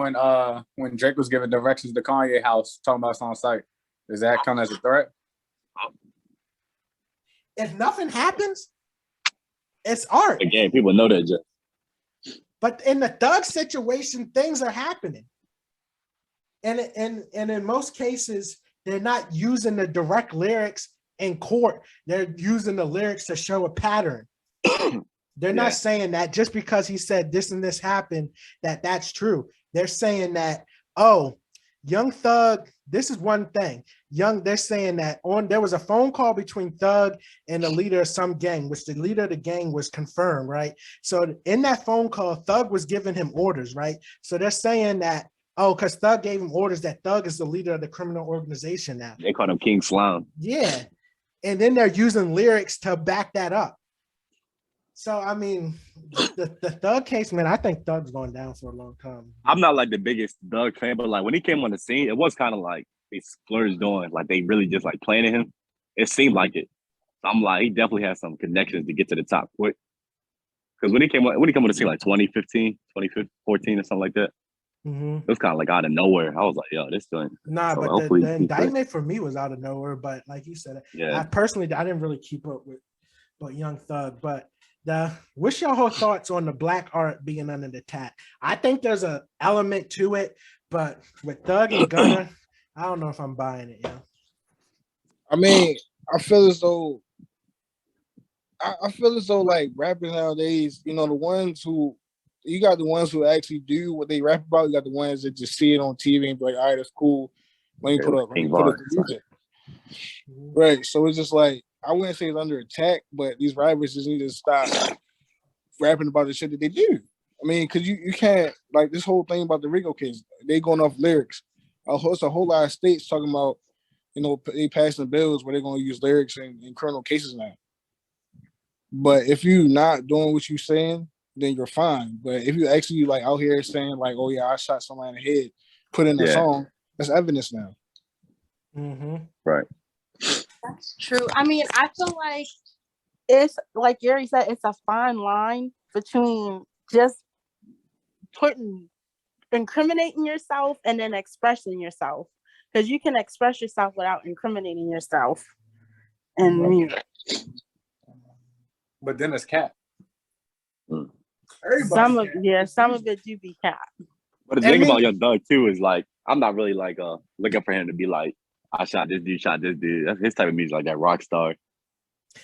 when Drake was giving directions to Kanye house, talking about it's on site? Does that count as a threat? If nothing happens, it's art. Again, people know that. But in the Thug situation, things are happening. And in most cases, they're not using the direct lyrics in court. They're using the lyrics to show a pattern. They're not saying that just because he said this and this happened, that's true. They're saying that, Young Thug, this is one thing. They're saying that there was a phone call between Thug and the leader of some gang, which the leader of the gang was confirmed, right? So in that phone call, Thug was giving him orders, right? So they're saying that, because Thug gave him orders, that Thug is the leader of the criminal organization now. They call him King Slime. Yeah. And then they're using lyrics to back that up. So, I mean, the Thug case, man, I think Thug's going down for a long time. I'm not like the biggest Thug fan, but like when he came on the scene, it was kind of like they splurged on, like they really just like planning him. It seemed like it. So I'm like, he definitely has some connections to get to the top quick. Because when he came on the scene, like 2015, 2014 or something like that, it was kind of like out of nowhere. I was like, yo, this joint. Nah, so but the indictment for me was out of nowhere. But like you said, I didn't really keep up with Young Thug, but what's your whole thoughts on the Black art being under attack? I think there's an element to it, but with Thug and Gunna, I don't know if I'm buying it. Yeah. I mean, I feel as though like rappers nowadays, the ones who actually do what they rap about. You got the ones that just see it on TV and be like, all right, that's cool. Let me put up the music. Right. So it's just like, I wouldn't say it's under attack, but these rappers just need to stop rapping about the shit that they do. I mean, because you can't, like, this whole thing about the Rico kids, they going off lyrics. It's a whole lot of states talking about, they passing bills where they're going to use lyrics in criminal cases now. But if you not doing what you saying, then you're fine. But if you actually like out here saying like, "Oh yeah, I shot somebody in the head," put in a song, that's evidence now. Right. That's true. I mean, I feel like it's like Gary said, it's a fine line between just incriminating yourself and then expressing yourself, because you can express yourself without incriminating yourself in music. But then it's cat. Some of it do be cat. But the thing about Young Thug too is like, I'm not really like looking for him to be like, I shot this dude. That's his type of music, like that rock star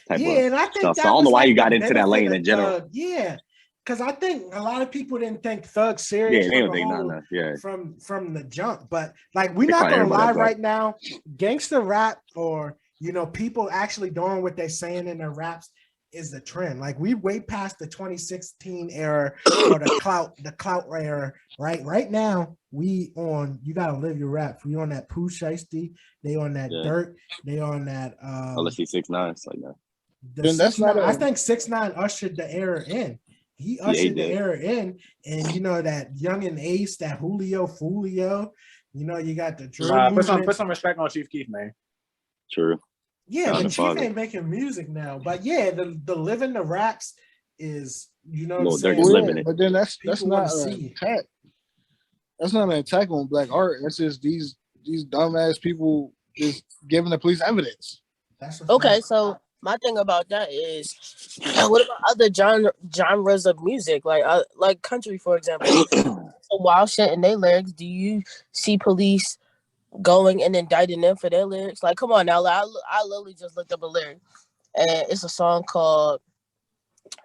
type of and I think stuff. that So I don't know was why like you got the into that lane benefit in general. of Thug. Because I think a lot of people didn't think Thug serious they don't think nothing. from the jump. But like, we're not gonna lie right now, gangster rap or people actually doing what they're saying in their raps is the trend. Like, we way past the 2016 era or the clout era. Right now, we on You Gotta Live Your Raps. We on that Pooh Shiesty. They on that Dirt. They on that. Let's see 6ix9ine like that. I think 6ix9ine ushered the era in. He ushered the era in, and that Young and Ace, that Julio Fulio. You got the drill. Put some respect on Chief Keef, man. True. Yeah, but Chief ain't making music now. But yeah, the living the raps is what I'm saying. But then that's not an attack. That's not an attack on black art. That's just these dumbass people just giving the police evidence. Okay, so my thing about that is, what about other genres of music, like country, for example? Some wild shit in their lyrics. Do you see police going and indicting them for their lyrics? Like, come on now. I literally just looked up a lyric, and it's a song called,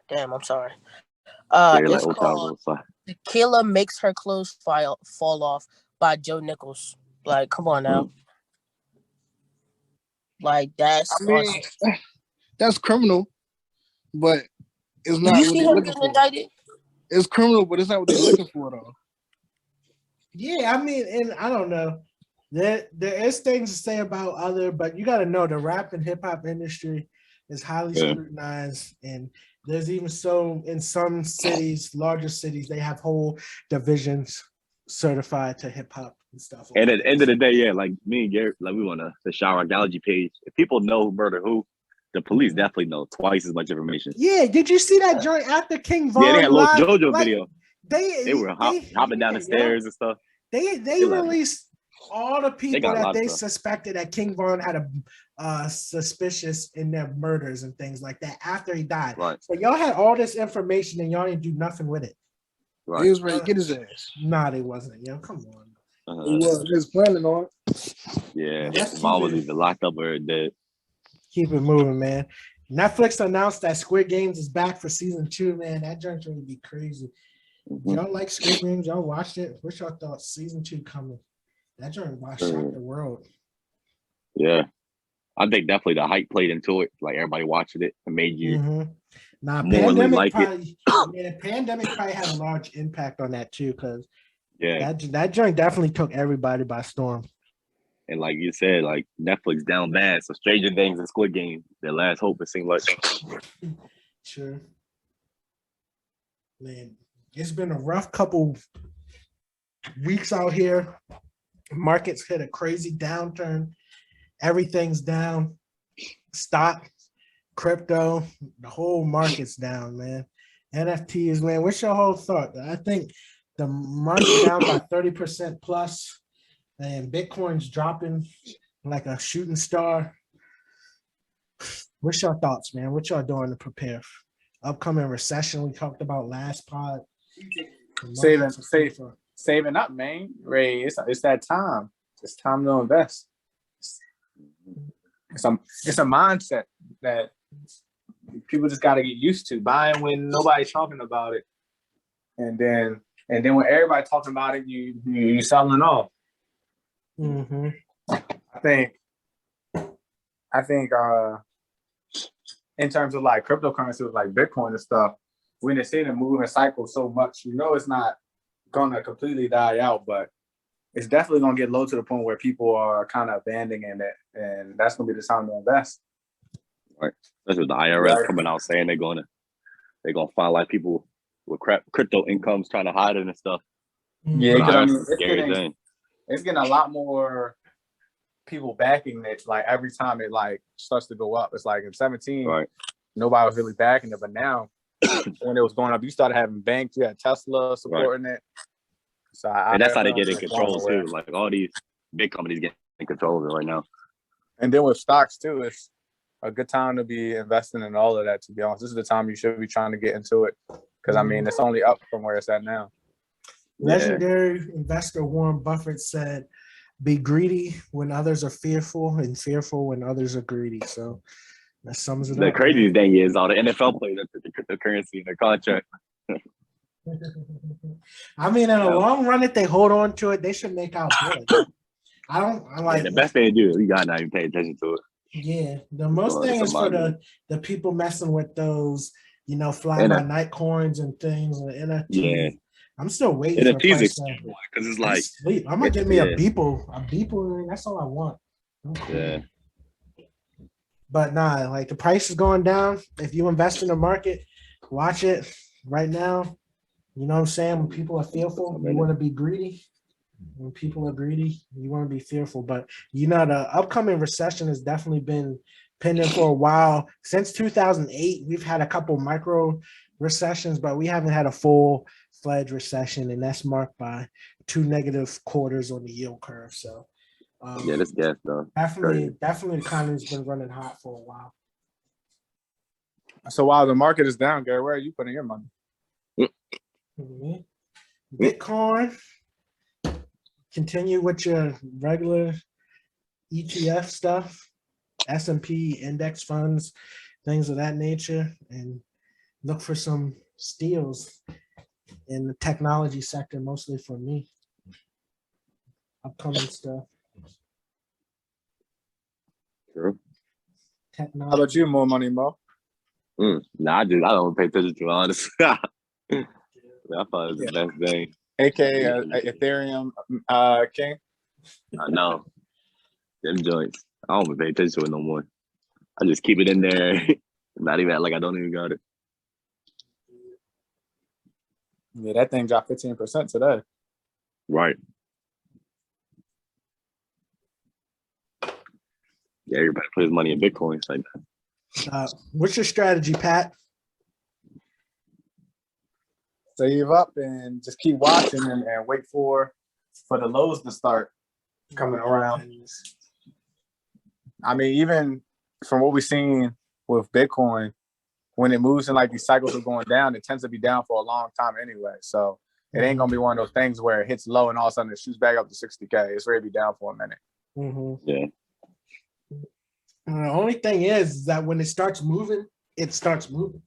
damn, I'm sorry. It's called "Tequila Makes Her Clothes Fall Off" by Joe Nichols. Like, come on now. Like, that's criminal, but it's not what they're looking for. Indicted? It's criminal, but it's not what they're looking for, though. Yeah, I mean, and I don't know. There is things to say about other, but you got to know the rap and hip hop industry is highly scrutinized, and there's even in some cities, larger cities, they have whole divisions certified to hip hop and stuff. And at the end of the day, like me and Garrett, like we want the Showerology page. If people know who murdered who, the police definitely know twice as much information. Yeah, did you see that joint after King Von? Yeah, they had Lil JoJo video. They were hopping down the stairs and stuff. They released all the people that they suspected that King Von had a suspicious in their murders and things like that after he died. Right. So y'all had all this information and y'all didn't do nothing with it. Right. He was ready to get his ass. Nah, they wasn't. Yo, come on. He was planning on it. Yeah, his mom was either locked up or dead. Keep it moving, man. Netflix announced that Squid Games is back for season 2, man. That joint's gonna be crazy. Y'all like Squid Games? Y'all watched it? What's your thoughts? Season 2 coming. That joint shocked the world. Yeah. I think definitely the hype played into it. Like, everybody watching it and made you pandemic probably had a large impact on that too, because that joint definitely took everybody by storm. And like you said, like Netflix down bad, so Stranger Things and Squid Game, their last hope, it seemed like. Sure. Man, it's been a rough couple weeks out here. Markets hit a crazy downturn. Everything's down. Stock, crypto, the whole market's down, man. NFTs, man. What's your whole thought? I think the market down by 30% plus, and Bitcoin's dropping like a shooting star. What's your thoughts, man? What y'all doing to prepare for upcoming recession? We talked about last pod. Saving up, man. Ray, it's that time. It's time to invest. It's a mindset that people just got to get used to, buying when nobody's talking about it, and then when everybody's talking about it, you selling off. Mm-hmm. I think in terms of like cryptocurrency, like Bitcoin and stuff, when it's seen a moving cycle so much, you know, it's not gonna completely die out, but it's definitely gonna get low to the point where people are kind of abandoning it, and that's gonna be the time to invest. Right. That's what the IRS coming out saying they're gonna find like people with crypto incomes trying to hide it and stuff. Yeah, because I mean, scary it's getting a lot more people backing it. Like every time it like starts to go up, it's like in 17, nobody was really backing it, but now when it was going up, you started having banks. You had Tesla supporting it. So and that's how they get in control too. Like all these big companies get in control of it right now. And then with stocks too, it's a good time to be investing in all of that. To be honest, this is the time you should be trying to get into it because I mean it's only up from where it's at now. Legendary investor Warren Buffett said, "Be greedy when others are fearful, and fearful when others are greedy." So that sums it up. The craziest thing is all the NFL players that took the cryptocurrency in their contract. I mean, in the long run, if they hold on to it, they should make out good. I like the best thing to do is you gotta not even pay attention to it. Yeah, the most thing is for the people messing with those, you know, fly by night coins and things and NFTs. Yeah, I'm still waiting for NFTs because it's like I'm gonna get me a beeple. That's all I want. Yeah. But nah, like the price is going down. If you invest in the market, watch it right now. You know what I'm saying? When people are fearful, you want to be greedy. When people are greedy, you want to be fearful. But you know, the upcoming recession has definitely been pending for a while. Since 2008, we've had a couple micro recessions, but we haven't had a full-fledged recession, and that's marked by 2 negative quarters on the yield curve. So yeah, this gas though. Definitely the economy's been running hot for a while. So while the market is down, Gary, where are you putting your money? Bitcoin. Continue with your regular ETF stuff, S&P index funds, things of that nature, and look for some steals in the technology sector, mostly for me. Upcoming stuff. True. Technology. How about you, more money, Mo? Nah, I don't pay attention to it, honestly. I thought it was the best thing. AKA Ethereum King? I know. Them joints. I don't even pay attention to it no more. I just keep it in there. Not even like I don't even got it. Yeah, that thing dropped 15% today. Right. Yeah, everybody put his money in Bitcoin. Like that. What's your strategy, Pat? Save up and just keep watching and wait for the lows to start coming around. I mean, even from what we've seen with Bitcoin, when it moves in like these cycles of going down, it tends to be down for a long time anyway. So it ain't gonna be one of those things where it hits low and all of a sudden it shoots back up to 60K. It's ready to be down for a minute. Yeah. The only thing is that when it starts moving, it starts moving.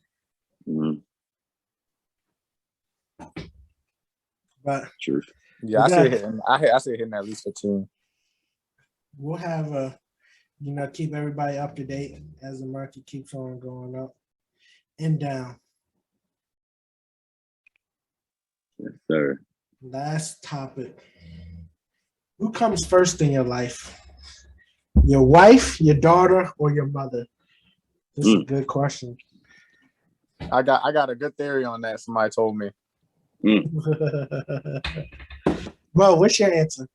But true. Yeah, I see it hitting. I see it hitting at least 15. We'll have keep everybody up to date as the market keeps on going up and down. Yes, sir. Last topic. Who comes first in your life? Your wife, your daughter, or your mother? This is a good question. I got a good theory on that. Somebody told me. Well, what's your answer?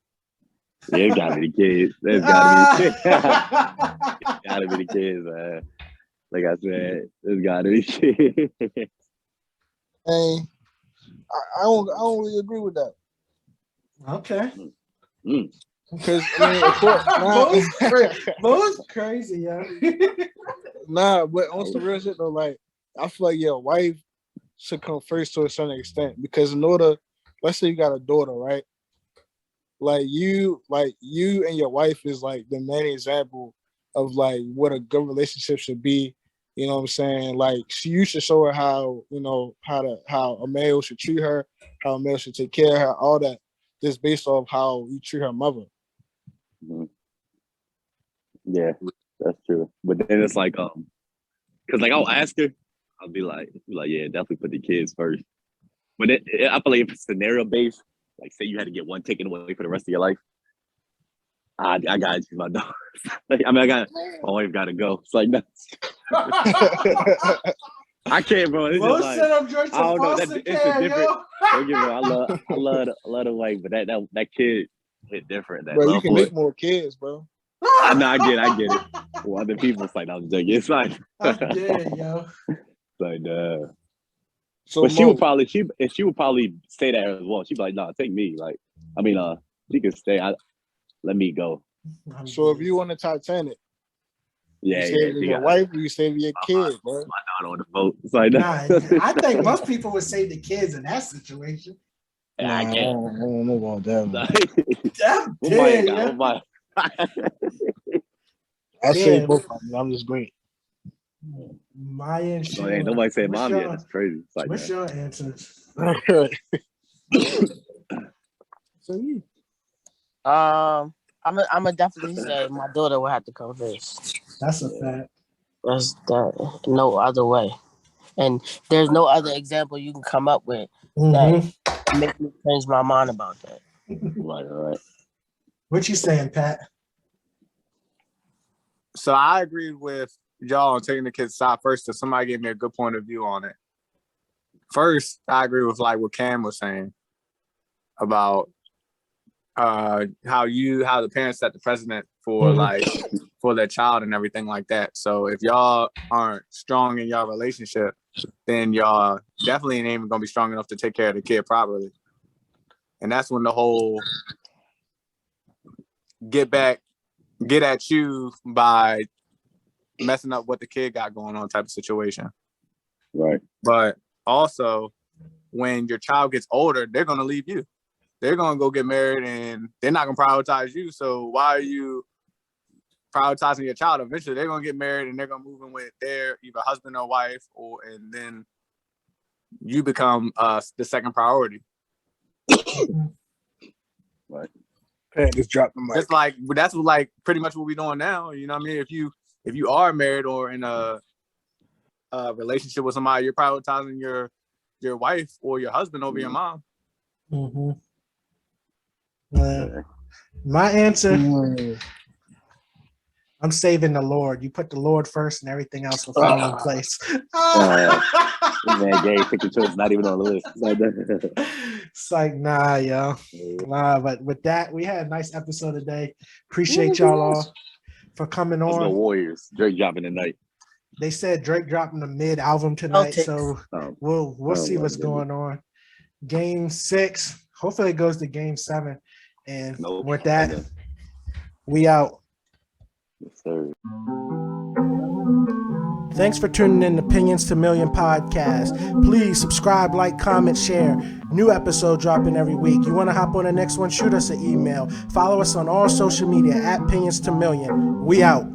Yeah, it gotta be the kids. It's gotta be the kids. Gotta be the kids, man. Like I said, it's gotta be kids. Hey, I don't really agree with that. Okay. Because I mean, of course, both crazy, yeah. Nah, but on some real shit though, like I feel like your wife should come first to a certain extent, because in order, let's say you got a daughter, right? Like you and your wife is like the main example of like what a good relationship should be. You know what I'm saying? Like you should show her how, how a male should treat her, how a male should take care of her, all that, just based off how you treat her mother. Yeah, that's true. But then it's like, because like I'll ask her, I'll be like, yeah, definitely put the kids first. But I feel like if it's scenario based, like say you had to get one taken away for the rest of your life, I gotta choose my dog. My wife gotta go. It's like nuts. I can't, bro. It's just like, I don't know. It's a different. Don't get me wrong. I love the wife, but that kid hit different. That bro, love you can for make it. more kids, bro. I get it. Well, other people, it's like, I'm joking. It's like, I'm dead, yo. Like, So but she would probably say that as well. She'd be like, "Nah, take me." Like, I mean, she can stay. Let me go. So if you on the Titanic, you stay with your wife, or you stay with your kid, bro. My daughter on the boat. It's like, I think most people would save the kids in that situation. I can't. I don't know about that. I say both of them. I'm just great. Maya and Sheila. Ain't nobody said mom yet. That's crazy. It's like, what's your answer? So you. I'm gonna definitely say my daughter will have to come first. That's a fact. That's that. No other way, and there's no other example you can come up with that make me change my mind about that. Right. What you saying, Pat? So I agree with y'all on taking the kids' side first. If somebody gave me a good point of view on it. First, I agree with like what Cam was saying about how the parents set the precedent for like for their child and everything like that. So if y'all aren't strong in y'all relationship, then y'all definitely ain't even gonna be strong enough to take care of the kid properly. And that's when the whole get at you by messing up what the kid got going on type of situation. Right. But also when your child gets older, they're gonna leave you. They're gonna go get married and they're not gonna prioritize you. So why are you prioritizing your child? Eventually they're gonna get married and they're gonna move in with their either husband or wife, and then you become the second priority. Right. Pat just dropped the mic. Just like that's like pretty much what we're doing now. You know what I mean? If you are married or in a relationship with somebody, you're prioritizing your wife or your husband over your mom. My answer, I'm saving the Lord. You put the Lord first and everything else will fall in place. Man, gay pick choice, not even on the list. It's like, nah, yo. Nah, but with that, we had a nice episode today. Appreciate y'all all for coming on. The Warriors, Drake dropping tonight. They said Drake dropping the mid-album tonight, so we'll see what's going on. Game 6. Hopefully it goes to game 7. And with that, we out. Yes, sir. Thanks for tuning in to Opinions to Million podcast. Please subscribe, like, comment, share. New episode dropping every week. You want to hop on the next one? Shoot us an email. Follow us on all social media at Opinions to Million. We out.